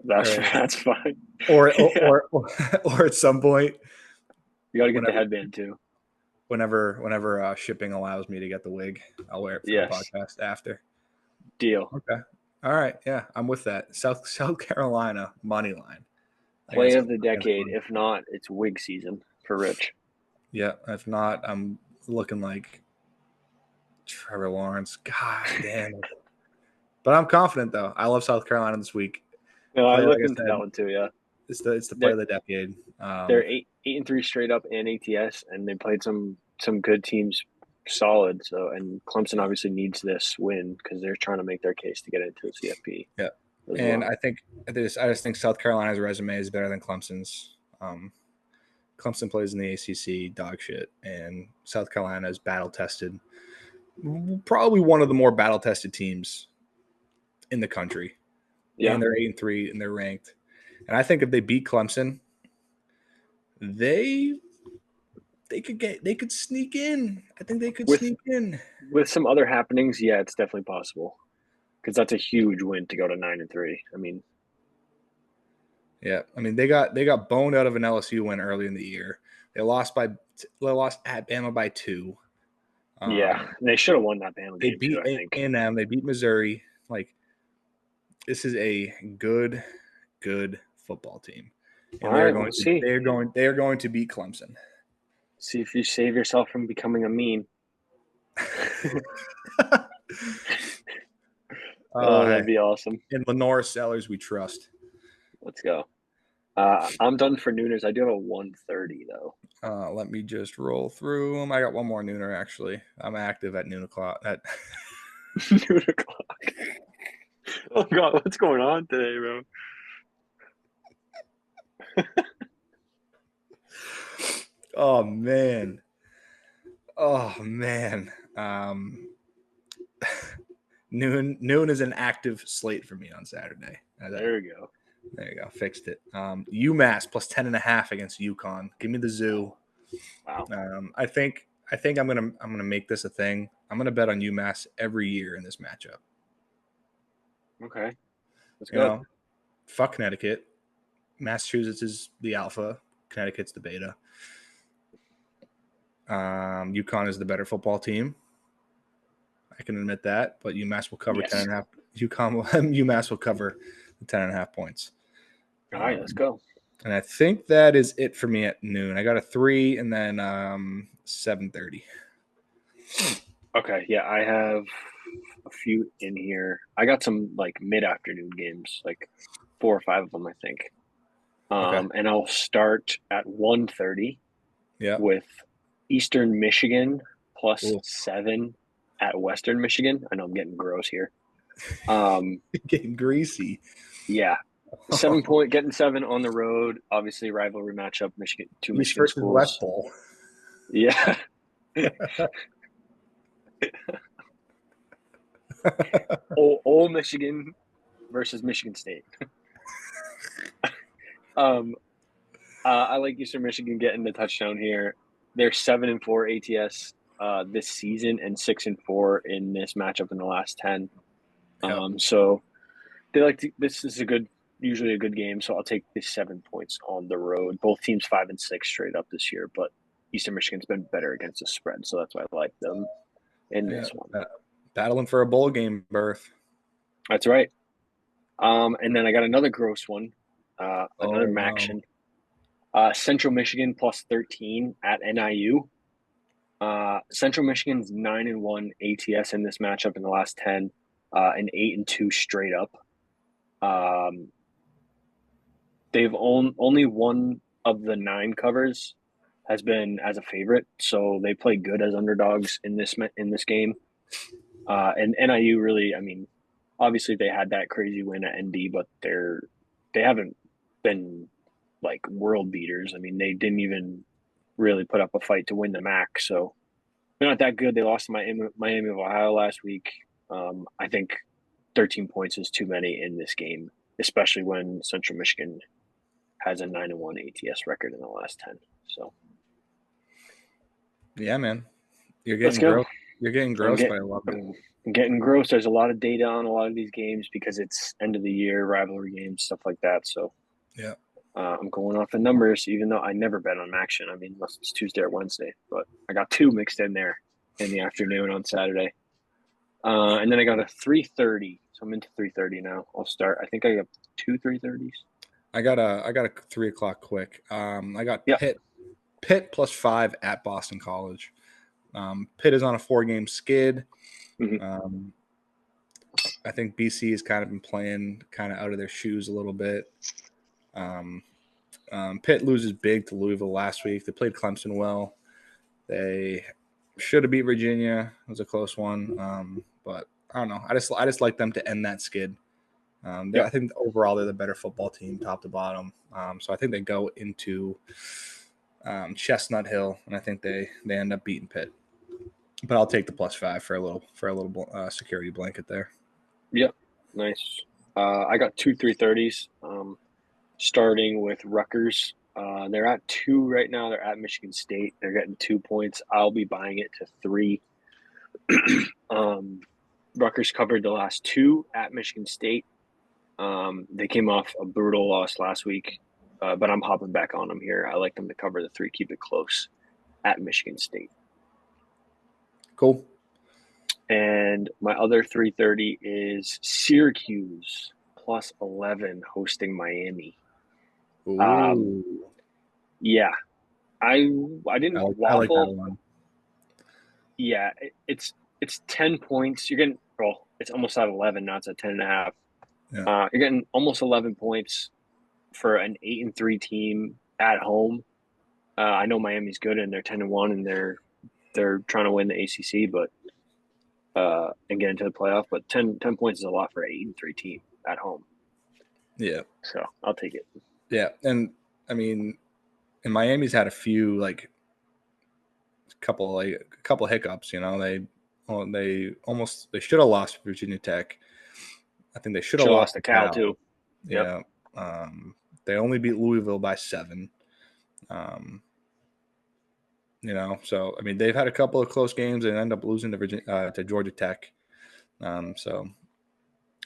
That's fine.
Or at some point.
You got to get the headband too.
Whenever shipping allows me to get the wig, I'll wear it for the podcast after.
Deal.
Okay. All right. Yeah, I'm with that. South Carolina money line.
Play of the decade. If not, it's wig season for Rich.
Yeah. If not, I'm looking like Trevor Lawrence. God damn it. But I'm confident though. I love South Carolina this week.
No, I looked into that one too. Yeah.
It's the play of the decade.
They're 8-3 straight up in ATS, and they played some good teams solid. So, and Clemson obviously needs this win because they're trying to make their case to get into the CFB.
Yeah, and well. I just think South Carolina's resume is better than Clemson's. Clemson plays in the ACC, dog shit, and South Carolina is battle tested. Probably one of the more battle tested teams in the country. Yeah, and they're 8-3 and they're ranked. And I think if they beat Clemson, they could sneak in. I think they could sneak in
with some other happenings. Yeah, it's definitely possible because that's a huge win to go to 9-3. I mean,
yeah, I mean they got boned out of an LSU win early in the year. They lost at Bama by 2.
Yeah, they should have won that Bama game.
They beat A&M. They beat Missouri. Like, this is a good football team, and they're going to beat Clemson.
See if you save yourself from becoming a meme. That'd be awesome.
In Lenore Sellers, we trust.
Let's go. I'm done for nooners. I do have a 1:30 though.
Let me just roll through them. I got one more nooner actually. I'm active at noon o'clock. At
noon o'clock. Oh God, what's going on today, bro?
Oh man. Oh man. Noon is an active slate for me on Saturday.
There you go.
There you go. Fixed it. UMass plus 10.5 against UConn. Give me the zoo.
Wow.
I think I'm gonna make this a thing. I'm gonna bet on UMass every year in this matchup.
Okay. Let's
You
go.
know, fuck Connecticut. Massachusetts is the alpha. Connecticut's the beta. UConn is the better football team. I can admit that, but UMass will cover
Yes.
10.5. UMass will cover the 10.5 points.
All right, let's go.
And I think that is it for me at noon. I got a 3 and then 7:30.
Okay, yeah, I have a few in here. I got some like mid-afternoon games, like 4 or 5 of them, I think.
Okay.
And I'll start at 1:30
Yeah.
with Eastern Michigan plus
Ooh.
7 at Western Michigan. I know I'm getting gross here.
Getting greasy.
Yeah, 7 point, getting 7 on the road. Obviously, rivalry matchup. Two
East
Michigan
versus West
schools.
Bowl.
Yeah. Old Michigan versus Michigan State. I like Eastern Michigan getting the touchdown here. They're 7-4 ATS this season and 6-4 in this matchup in the last 10.
Yep.
So they like to, this is usually a good game. So I'll take the 7 points on the road. Both teams 5-6 straight up this year, but Eastern Michigan's been better against the spread, so that's why I like them in this one.
Battling for a bowl game berth.
That's right. And then I got another gross one, another Maction. Central Michigan plus 13 at NIU. Central Michigan's 9-1 ATS in this matchup in the last 10, and 8-2 straight up. They've only one of the 9 covers has been as a favorite, so they play good as underdogs in this game. And NIU really, I mean, obviously they had that crazy win at ND, but they haven't been like world beaters. I mean, they didn't even really put up a fight to win the MAC, so they're not that good. They lost to Miami of Ohio last week. I think 13 points is too many in this game, especially when Central Michigan has a 9-1 ATS record in the last 10. So
yeah, man, you're
let's
getting
go.
gross. You're getting gross, but I love it.
I'm getting gross. There's a lot of data on a lot of these games because it's end of the year rivalry games, stuff like that. So
yeah,
I'm going off the numbers, even though I never bet on action. I mean, unless it's Tuesday or Wednesday, but I got 2 mixed in there in the afternoon on Saturday. And then I got a 3:30. So I'm into 3:30 now. I'll start. I think I got 2 3:30s.
I got a 3 o'clock quick. I got
Yep.
Pitt plus 5 at Boston College. Pitt is on a 4-game skid.
Mm-hmm.
I think BC has kind of been playing kind of out of their shoes a little bit. Pitt loses big to Louisville last week. They played Clemson well. They should have beat Virginia. It was a close one, but I don't know. I just like them to end that skid. I think overall they're the better football team, top to bottom. So I think they go into Chestnut Hill, and I think they end up beating Pitt. But I'll take the plus 5 for a little security blanket there.
Yep, nice. I got 2 3:30s. Starting with Rutgers. They're at 2 right now. They're at Michigan State. They're getting 2 points. I'll be buying it to 3. Rutgers covered the last 2 at Michigan State. They came off a brutal loss last week, but I'm hopping back on them here. I like them to cover the 3, keep it close at Michigan State.
Cool.
And my other 3:30 is Syracuse plus 11 hosting Miami. Yeah, I didn't waffle.
I like that one.
Yeah, it's 10 points. You're getting it's almost at 11 now. It's at 10.5.
Yeah.
You're getting almost 11 points for an 8-3 team at home. I know Miami's good and they're 10-1 and they're trying to win the ACC, but and get into the playoff. But 10 points is a lot for an 8-3 team at home.
Yeah.
So I'll take it.
Yeah, and I mean, and Miami's had a few like couple hiccups. You know, they should have lost Virginia Tech. I think they should have lost
to
to
Cal
Cal.
too.
Yeah. They only beat Louisville by 7. You know, so I mean, they've had a couple of close games and end up losing to Georgia Tech. So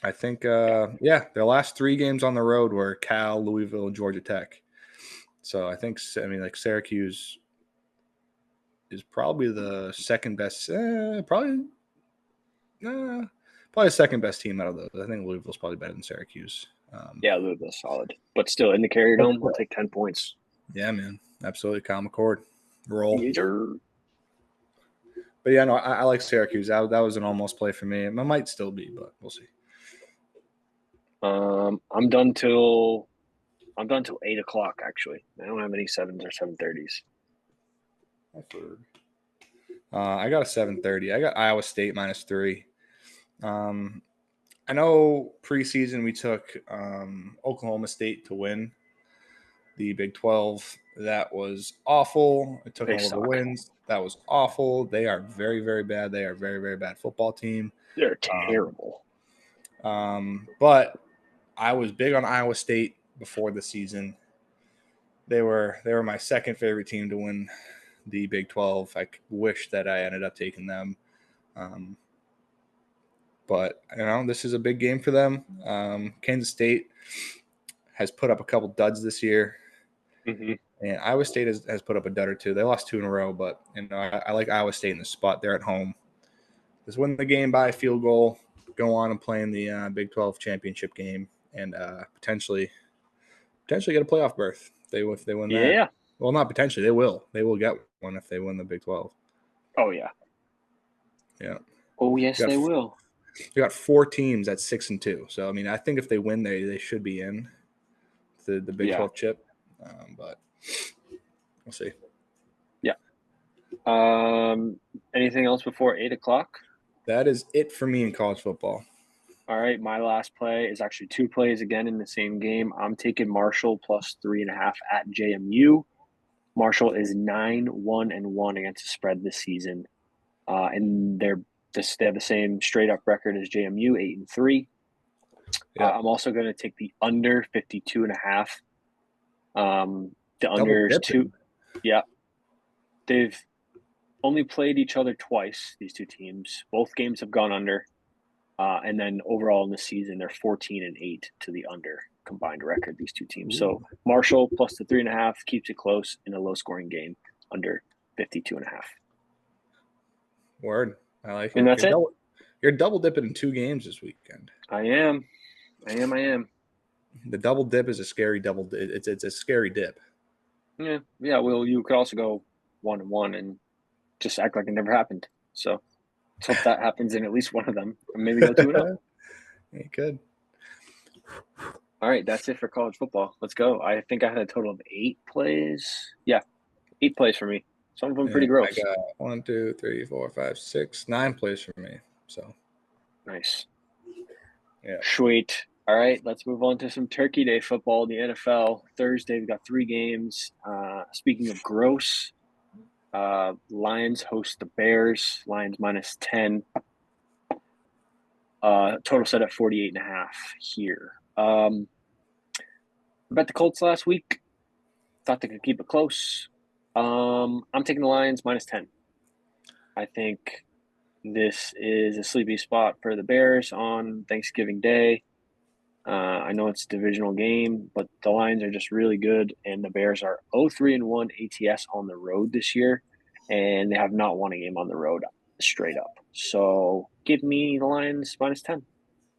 I think, their last 3 games on the road were Cal, Louisville, and Georgia Tech. So I think, like Syracuse is probably the second best, probably the second best team out of those. I think Louisville's probably better than Syracuse.
Yeah, Louisville's solid, but still in the Carrier Dome, we'll take 10 points.
Yeah, man, absolutely. Calm accord, roll.
Either.
But yeah, no, I like Syracuse. That was an almost play for me. It might still be, but we'll see.
I'm done till 8:00. Actually, I don't have any 7s or 7:30s.
I got a 7:30. I got Iowa State -3. I know preseason we took Oklahoma State to win the Big 12. That was awful. It took them over the wins. That was awful. They are very, very bad. They are a very, very bad football team.
They're terrible.
But I was big on Iowa State before the season. They were my second favorite team to win the Big 12. I wish that I ended up taking them. But, you know, this is a big game for them. Kansas State has put up a couple duds this year.
Mm-hmm.
And Iowa State has put up a dud or two. They lost 2 in a row, but, you know, I like Iowa State in the spot. They're at home. Just win the game by a field goal, go on and play in the Big 12 championship game, and potentially get a playoff berth if they win that.
Yeah.
Well, not potentially. They will. They will get one if they win the Big 12.
Oh, yeah.
Yeah.
Oh, yes, they will.
You got 4 teams at 6-2. So, I mean, I think if they win, they should be in the Big 12 chip. But we'll see.
Yeah. Anything else before 8:00?
That is it for me in college football.
All right. My last play is actually 2 plays again in the same game. I'm taking Marshall +3.5 at JMU. Marshall is 9-1-1 against the spread this season. And they have the same straight up record as JMU, 8-3. Yeah. I'm also going to take the under 52.5. The under is 2. Yeah. They've only played each other twice, these 2 teams. Both games have gone under. And then overall in the season, they're 14-8 to the under combined record, these 2 teams. Ooh. So Marshall plus the 3.5 keeps it close in a low scoring game under 52.5.
Word. I like it.
And that's
You're double dipping in 2 games this weekend.
I am.
The double dip is a scary it's a scary dip.
Yeah. Well, you could also go 1-1 and just act like it never happened. So let's hope that happens in at least one of them. Or maybe go 2-0.
You could.
All right, that's it for college football. Let's go. I think I had a total of 8 plays. Yeah, 8 plays for me. Some of them pretty gross.
I got 1, 2, 3, 4, 5, 6, 9 plays for me. So
nice.
Yeah.
Sweet. All right, let's move on to some Turkey Day football. The NFL Thursday, we've got 3 games. Speaking of gross, Lions host the Bears. Lions -10. Total set at 48.5 here. I bet the Colts last week. Thought they could keep it close. I'm taking the Lions -10. I think this is a sleepy spot for the Bears on Thanksgiving Day. I know it's a divisional game, but the Lions are just really good, and the Bears are 0-3-1 ATS on the road this year, and they have not won a game on the road straight up. So give me the Lions -10.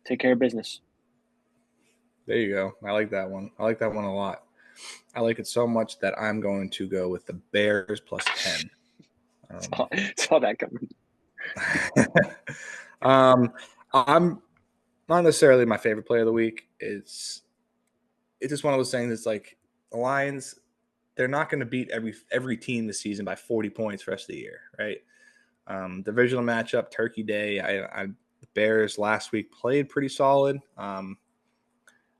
Take care of business.
There you go. I like that one. I like that one a lot. I like it so much that I'm going to go with the Bears +10.
Saw that coming.
I'm not necessarily my favorite play of the week. It's just one of those things. It's like the Lions, they're not going to beat every team this season by 40 points the rest of the year, right? Divisional matchup, Turkey Day. The Bears last week played pretty solid.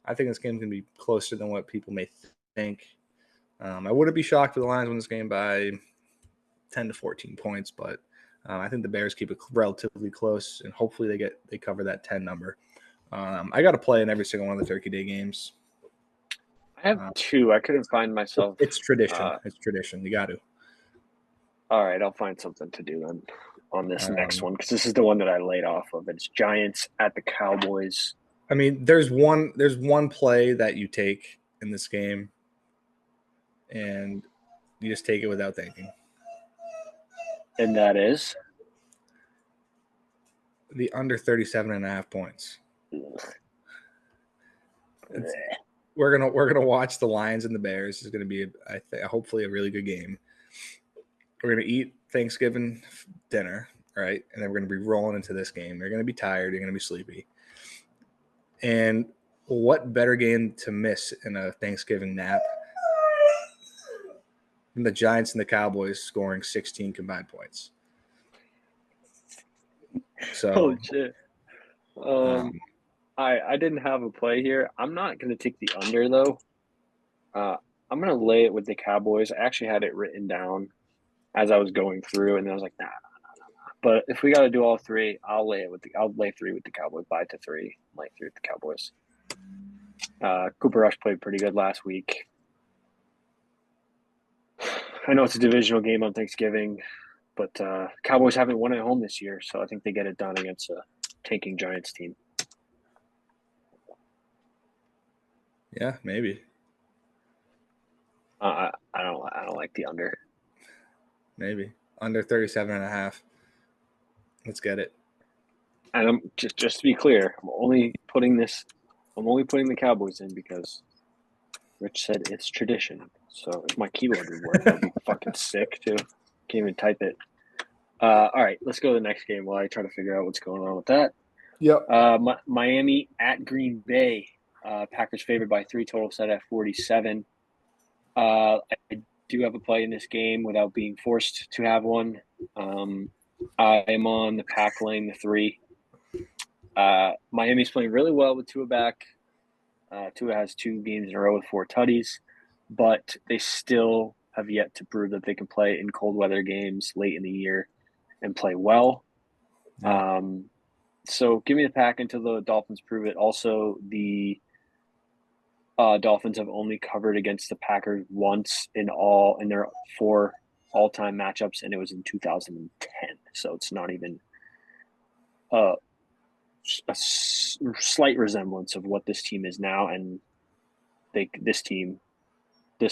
I think this game's going to be closer than what people may think. I wouldn't be shocked if the Lions win this game by 10 to 14 points, but I think the Bears keep it relatively close, and hopefully they cover that 10 number. I got to play in every single one of the Turkey Day games.
I have two. I couldn't find myself.
It's tradition. It's tradition. You got to.
All right, I'll find something to do then on this next one, because this is the one that I laid off of. It's Giants at the Cowboys.
I mean, there's one play that you take in this game, and you just take it without thinking.
And that is?
The under 37.5 points. We're gonna watch the Lions and the Bears. It's gonna be, I think, hopefully a really good game. We're gonna eat Thanksgiving dinner, right? And then we're gonna be rolling into this game. You're gonna be tired. You're gonna be sleepy. And what better game to miss in a Thanksgiving nap than the Giants and the Cowboys scoring 16 combined points? So,
holy shit. I didn't have a play here. I'm not going to take the under, though. I'm going to lay it with the Cowboys. I actually had it written down as I was going through, and I was like, nah. But if we got to do all three, I'll lay 3 with the Cowboys, buy to 3, lay 3 with the Cowboys. Cooper Rush played pretty good last week. I know it's a divisional game on Thanksgiving, but Cowboys haven't won at home this year, so I think they get it done against a tanking Giants team.
Yeah, maybe.
I don't like the under.
Maybe under 37.5. Let's get it.
And I'm just to be clear, I'm only putting the Cowboys in because Rich said it's tradition. So if my keyboard would work, I'd be fucking sick too. Can't even type it. All right, let's go to the next game while I try to figure out what's going on with that.
Yep.
Miami at Green Bay. Packers favored by 3, total set at 47. I do have a play in this game without being forced to have one. I am on the Pack laying the 3. Miami's playing really well with Tua back. Tua has 2 games in a row with 4 tutties, but they still have yet to prove that they can play in cold weather games late in the year and play well.
Yeah.
So give me the Pack until the Dolphins prove it. Also, the Dolphins have only covered against the Packers once in their 4 all-time matchups, and it was in 2010. So it's not even a slight resemblance of what this team is now, and this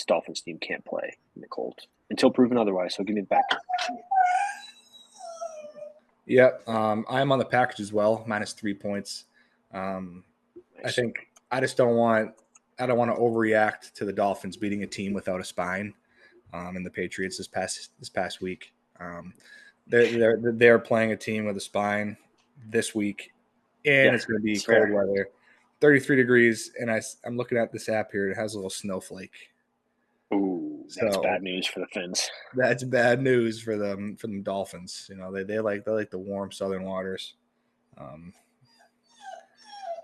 Dolphins team can't play in the cold until proven otherwise. So give me the Pack.
Yep. I'm on the Packers as well, -3 points. Nice. I think I don't want to overreact to the Dolphins beating a team without a spine, and the Patriots this past week. They're playing a team with a spine this week, and it's going to be cold weather, 33 degrees, and I'm looking at this app here. It has a little snowflake.
Ooh, that's bad news for the Fins.
That's bad news for them Dolphins. You know, they like the warm southern waters.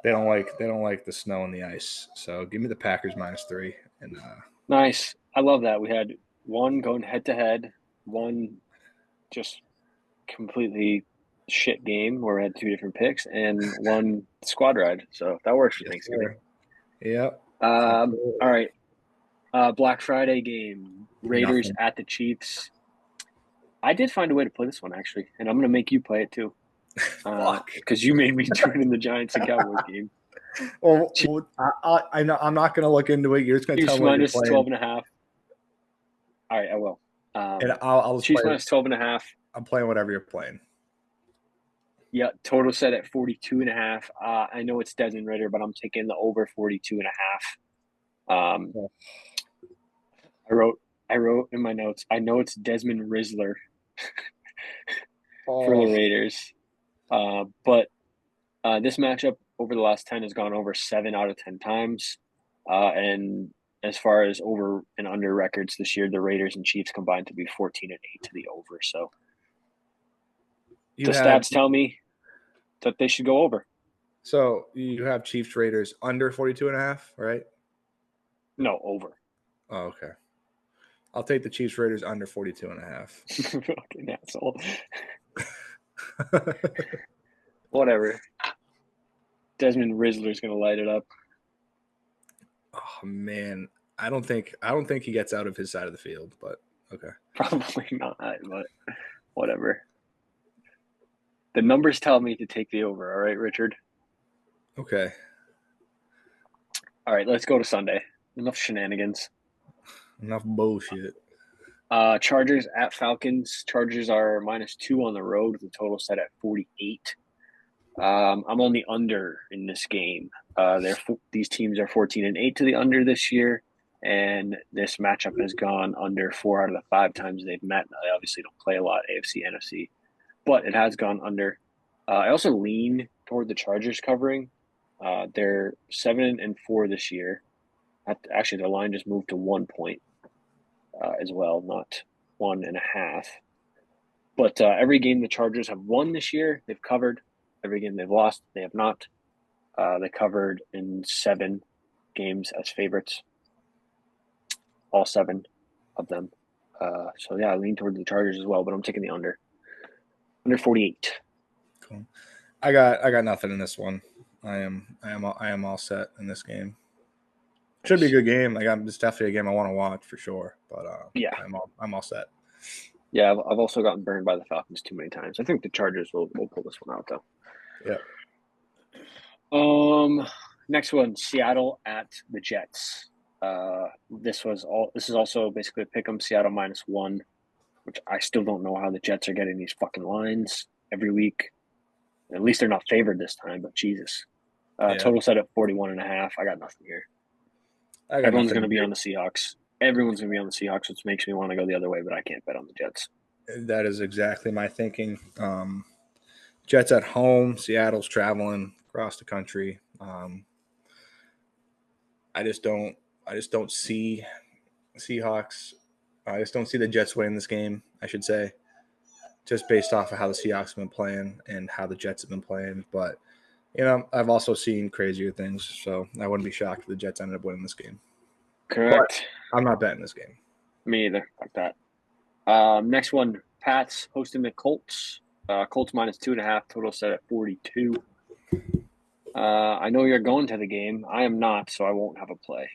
They don't like the snow and the ice. So give me the Packers -3. And
nice. I love that. We had one going head to head, one just completely shit game where we had 2 different picks, and one squad ride. So that works for Thanksgiving.
Yep.
All right. Black Friday game. Raiders at the Chiefs. I did find a way to play this one, actually, and I'm going to make you play it too. Because you made me do it in the Giants and Cowboys game.
Well, I know I'm not going to look into it. You're just going to tell me what you're playing.
-12.5. All right, I will.
And I'll
Chiefs -12.5.
I'm playing whatever you're playing.
Yeah, total set at 42.5. I know it's Desmond Ridder, but I'm taking the over 42.5. I wrote in my notes, I know it's Desmond Rizzler for the Raiders. But this matchup over the last 10 has gone over 7 out of 10 times. And as far as over and under records this year, the Raiders and Chiefs combined to be 14-8 to the over. So stats tell me that they should go over.
So you have Chiefs Raiders under 42.5, right?
No, over.
Oh, okay. I'll take the Chiefs Raiders under 42.5.
Fucking asshole. Whatever. Desmond Rizzler's gonna light it up.
Oh man, I don't think he gets out of his side of the field, but okay.
Probably not, but whatever. The numbers tell me to take the over. All right, Richard.
Okay.
All right, let's go to Sunday. Enough shenanigans.
Enough bullshit.
Chargers at Falcons. Chargers are -2 on the road with a total set at 48. I'm on the under in this game. These teams are 14-8 to the under this year, and this matchup has gone under 4 out of the 5 times they've met. They obviously don't play a lot AFC, NFC, but it has gone under. I also lean toward the Chargers covering. They're 7-4 this year. Actually, the line just moved to 1 point as well, not 1.5. But every game the Chargers have won this year, they've covered. Every game they've lost, they have not. They covered in 7 games as favorites, all 7 of them. So yeah, I lean toward the Chargers as well, but I'm taking the under 48.
Cool. I got nothing in this one. I am all set in this game. Should be a good game. It's definitely a game I want to watch for sure. But
yeah,
I'm all set.
Yeah, I've also gotten burned by the Falcons too many times. I think the Chargers will pull this one out though.
Yeah.
Next one, Seattle at the Jets. This is also basically a pick 'em, Seattle -1, which I still don't know how the Jets are getting these fucking lines every week. At least they're not favored this time, but Jesus. Total set at 41.5. I got nothing here. Everyone's going to be on the Seahawks. Everyone's going to be on the Seahawks, which makes me want to go the other way, but I can't bet on the Jets.
That is exactly my thinking. Jets at home. Seattle's traveling across the country. I just don't see Seahawks. I just don't see the Jets winning this game, I should say, just based off of how the Seahawks have been playing and how the Jets have been playing. But, I've also seen crazier things, so I wouldn't be shocked if the Jets ended up winning this game.
Correct.
But I'm not betting this game.
Me either. Like that. Next one, Pats hosting the Colts. Colts -2.5, total set at 42. I know you're going to the game. I am not, so I won't have a play.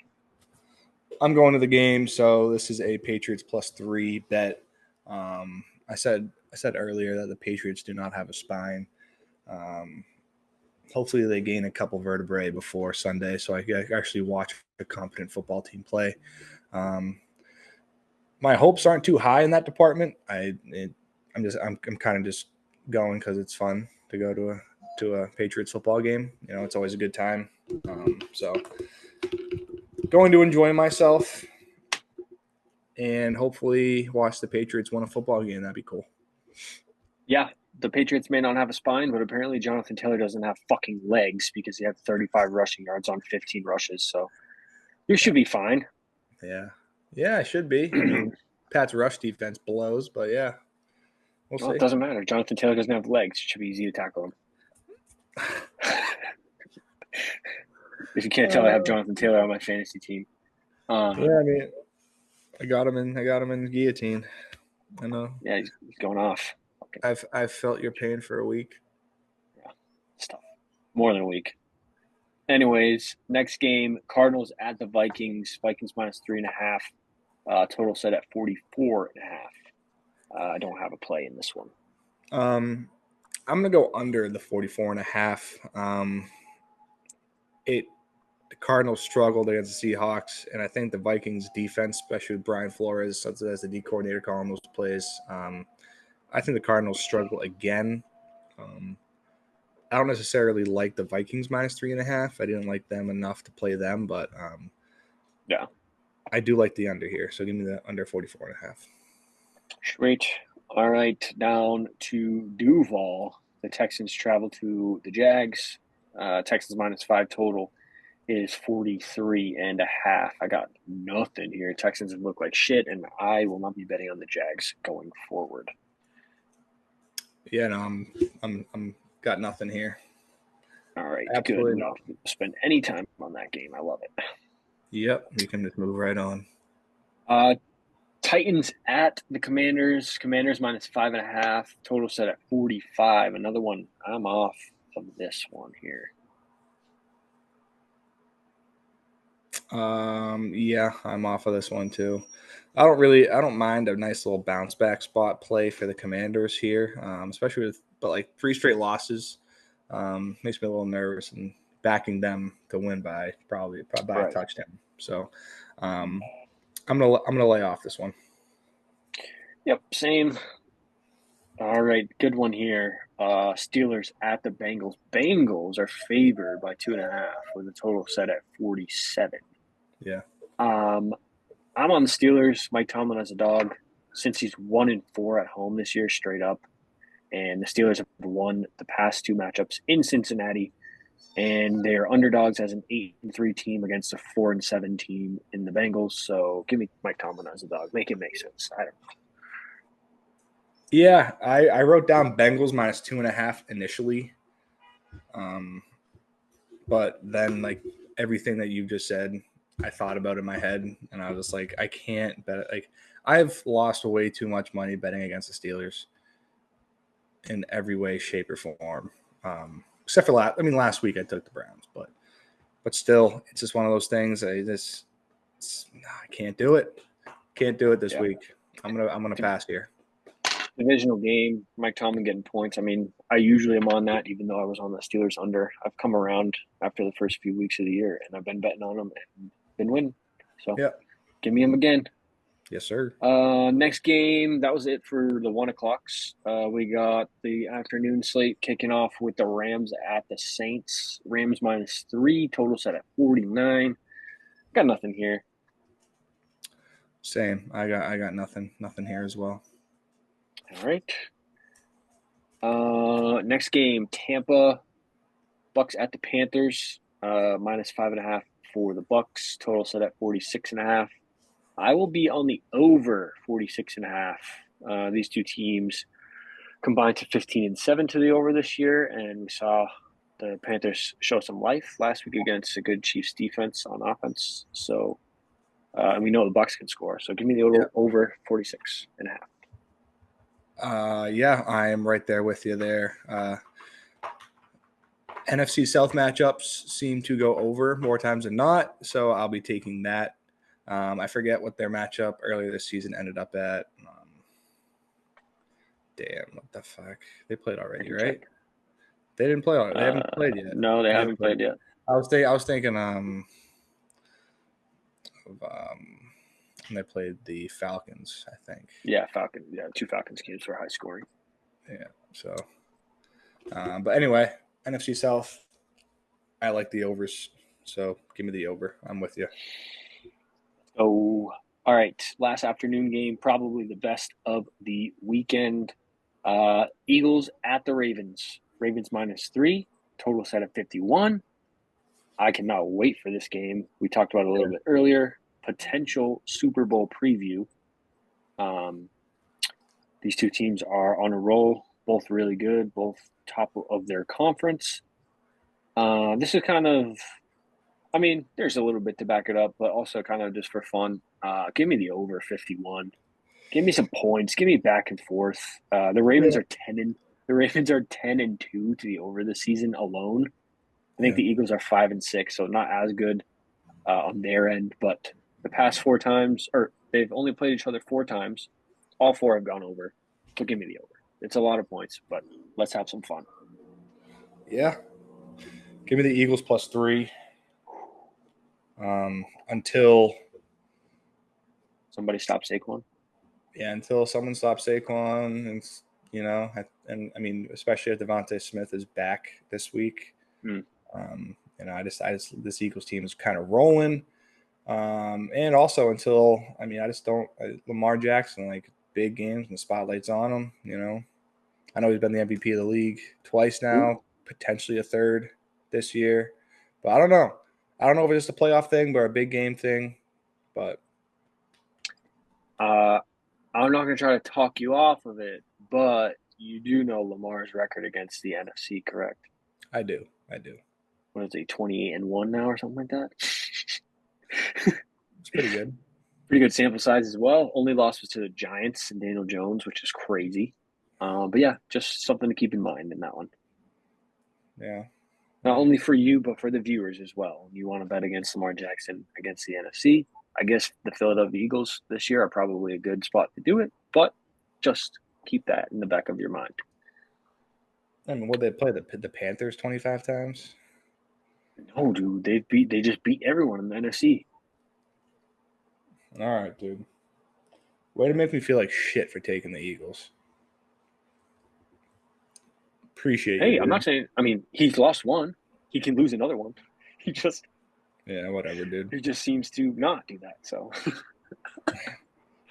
I'm going to the game, so this is a Patriots +3 bet. I said earlier that the Patriots do not have a spine. Hopefully they gain a couple vertebrae before Sunday, so I can actually watch a competent football team play. My hopes aren't too high in that department. I'm kind of just going because it's fun to go to a Patriots football game. It's always a good time. So going to enjoy myself and hopefully watch the Patriots win a football game. That'd be cool.
Yeah, the Patriots may not have a spine, but apparently Jonathan Taylor doesn't have fucking legs because he had 35 rushing yards on 15 rushes. So you should be fine.
Yeah, it should be. I mean, Pat's rush defense blows, but yeah, we'll see.
It doesn't matter. Jonathan Taylor doesn't have legs. It should be easy to tackle him. If you can't tell, I have Jonathan Taylor on my fantasy team.
Yeah, I mean, I got him in guillotine. I know.
Yeah, he's going off.
I've felt your pain for a week.
Yeah, it's tough. More than a week. Anyways, next game, Cardinals at the Vikings. Vikings -3.5. Total set at 44.5. I don't have a play in this one.
I'm gonna go under the 44.5. The Cardinals struggled against the Seahawks, and I think the Vikings defense, especially with Brian Flores as the D coordinator calling those plays, I think the Cardinals struggle again. I don't necessarily like the Vikings -3.5. I didn't like them enough to play them, but
yeah,
I do like the under here. So give me the under 44.5.
Sweet. All right, down to Duval. The Texans travel to the Jags. Texans -5 total is 43.5. I got nothing here. Texans look like shit, and I will not be betting on the Jags going forward.
Yeah, no, I'm got nothing here.
All right,
Absolutely
good. Not spend any time on that game. I love it.
Yep, we can just move right on.
Titans at the Commanders. Commanders minus 5.5. Total set at 45. Another one. I'm off of this one here.
Yeah, I'm off of this one too. I don't mind a nice little bounce back spot play for the Commanders here, especially but like 3 straight losses makes me a little nervous and backing them to win by probably by a
Right.
touchdown. So, I'm gonna lay off this one.
Yep, same. All right, good one here. Steelers at the Bengals. Bengals are favored by 2.5 with a total set at 47.
Yeah.
Um, I'm on the Steelers. Mike Tomlin as a dog since he's 1-4 at home this year, straight up. And the Steelers have won the past 2 matchups in Cincinnati, and they are underdogs as an 8-3 team against a 4-7 team in the Bengals. So give me Mike Tomlin as a dog. Make it make sense. I don't know.
Yeah, I wrote down Bengals minus 2.5 initially, but then like everything that you just said, I thought about in my head, and I was like, I can't bet. Like I've lost way too much money betting against the Steelers in every way, shape, or form. Except for last week I took the Browns, but still, it's just one of those things. I can't do it. Can't do it this
Yeah.
week. I'm gonna pass here.
Divisional game, Mike Tomlin getting points. I mean, I usually am on that, even though I was on the Steelers under. I've come around after the first few weeks of the year, and I've been betting on them and been winning. So
Yeah.
give me them again.
Yes, sir.
Next game, that was it for the 1 o'clocks. We got the afternoon slate kicking off with the Rams at the Saints. Rams minus 3, total set at 49. Got nothing here.
Same. I got nothing here as well.
All right. Next game, Tampa Bucks at the Panthers. Minus 5.5 for the Bucks. Total set at 46.5. I will be on the over 46.5. These two teams combined to 15-7 to the over this year, and we saw the Panthers show some life last week against a good Chiefs defense on offense. So, and we know the Bucks can score. So give me the over 46.5.
Yeah, I am right there with you there. NFC South matchups seem to go over more times than not, so I'll be taking that. I forget what their matchup earlier this season ended up at. Damn, what the fuck? They played already, right?
Check.
They didn't play already. They haven't played yet.
No, they haven't played yet.
I was thinking they played the Falcons, I think.
Yeah, Falcons. Yeah, 2 Falcons games were high scoring.
Yeah. So, but anyway, NFC South, I like the overs. So give me the over. I'm with you.
Oh, all right. Last afternoon game, probably the best of the weekend. Eagles at the Ravens. Ravens minus 3, total set at 51. I cannot wait for this game. We talked about it a little bit earlier. Potential Super Bowl preview. These two teams are on a roll, both really good, both top of their conference. This is kind of, I mean, there's a little bit to back it up, but also kind of just for fun. Give me the over 51. Give me some points. Give me back and forth. The Ravens are 10-2 to the over this season alone. I think the Eagles are 5-6, so not as good on their end. But the past 4 times, or they've only played each other 4 times. All 4 have gone over. So give me the over. It's a lot of points, but let's have some fun.
Yeah. Give me the Eagles plus 3. Until
somebody stops Saquon.
Yeah, until someone stops Saquon, and I mean, especially if Devontae Smith is back this week. I just this Eagles team is kind of rolling. And also until I just don't Lamar Jackson, like big games and the spotlight's on him. I know he's been the MVP of the league twice now, potentially a third this year, but I don't know. I don't know if it's just a playoff thing, but a big game thing. But
I'm not going to try to talk you off of it, but you do know Lamar's record against the NFC, correct?
I do.
What is he, 28-1 now or something like that?
It's pretty good.
Pretty good sample size as well. Only loss was to the Giants and Daniel Jones, which is crazy. But yeah, just something to keep in mind in that one.
Yeah.
Not only for you, but for the viewers as well. You want to bet against Lamar Jackson against the NFC. I guess the Philadelphia Eagles this year are probably a good spot to do it, but just keep that in the back of your mind.
I mean, what they play the Panthers 25 times?
No, dude, they just beat everyone in the NFC.
All right, dude. Way to make me feel like shit for taking the Eagles. Appreciate you,
Hey, I'm
dude.
not saying. I mean, he's lost one. He can lose another one. He just
Yeah, whatever, dude.
he just seems to not do that. So,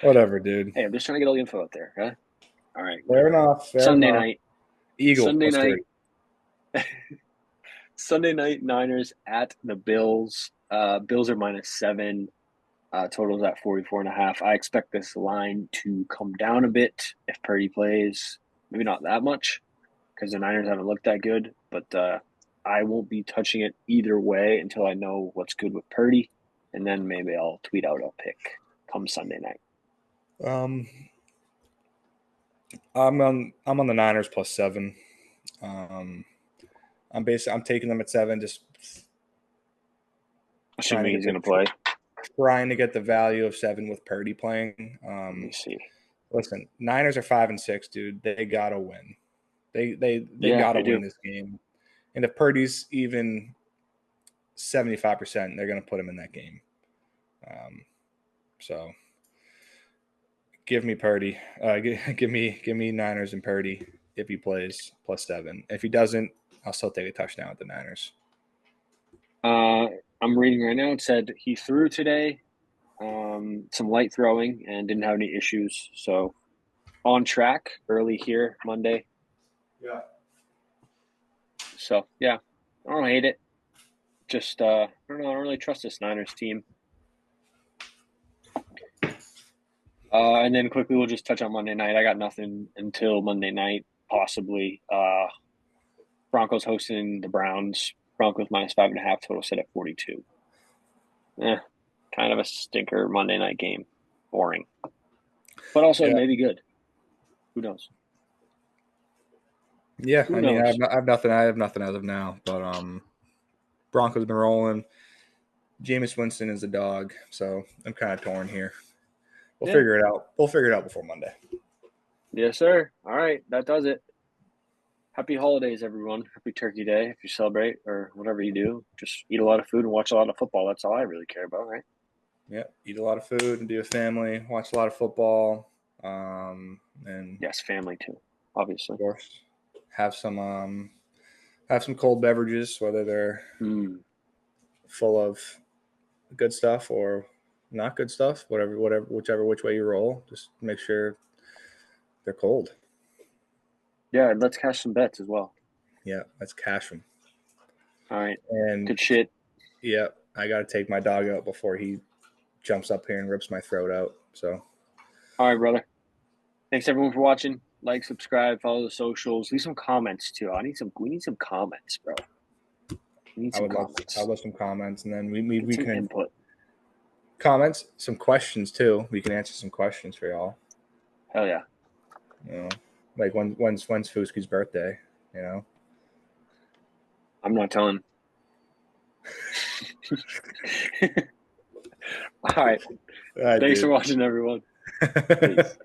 Whatever, dude.
hey, I'm just trying to get all the info out there. Huh? All right,
Fair
whatever.
enough. Fair
Sunday
enough.
night.
Eagles
Sunday
plus
night.
3.
Sunday night. Niners at the Bills. Bills are -7. Totals at 44.5. I expect this line to come down a bit if Purdy plays. Maybe not that much because the Niners haven't looked that good, but I won't be touching it either way until I know what's good with Purdy, and then maybe I'll tweet out a pick come Sunday night.
I'm on the Niners plus 7. I'm taking them at 7, just
Assuming he's going to play.
trying to get the value of 7 with Purdy playing.
Let me see.
Listen, Niners are 5-6, dude. They gotta win. They gotta win this game. And if Purdy's even 75%, they're gonna put him in that game. So give me Purdy. Give me Niners and Purdy if he plays plus 7. If he doesn't, I'll still take a touchdown with the Niners.
I'm reading right now. It said he threw today, some light throwing, and didn't have any issues. So on track early here Monday.
Yeah.
So yeah, I don't hate it. Just I don't know. I don't really trust this Niners team. And then quickly, we'll just touch on Monday night. I got nothing until Monday night, possibly. Broncos hosting the Browns. Broncos -5.5. Total set at 42. Kind of a stinker Monday night game. Boring. But also maybe good. Who knows?
Yeah, I mean, I have nothing. I have nothing as of now. But Broncos been rolling. Jameis Winston is a dog, so I'm kind of torn here. We'll figure it out. We'll figure it out before Monday.
Yes, sir. All right, that does it. Happy holidays, everyone. Happy Turkey Day if you celebrate or whatever you do. Just eat a lot of food and watch a lot of football. That's all I really care about, right?
Yeah, eat a lot of food and be with family. Watch a lot of football. And
yes, family too, obviously.
Of course, have some cold beverages, whether they're full of good stuff or not good stuff. Which way you roll, just make sure they're cold.
Yeah, let's cash some bets as well.
Yeah, let's cash them.
All right.
And
good shit.
Yeah, I got to take my dog out before he jumps up here and rips my throat out. So,
all right, brother. Thanks everyone for watching. Like, subscribe, follow the socials. Leave some comments too. We need some comments, bro. We need some comments.
I love some comments, and then we can
input
comments, some questions too. We can answer some questions for y'all.
Hell yeah.
You know, like when's Fuski's birthday? You know,
I'm not telling. All right. Thanks for watching, everyone. Peace.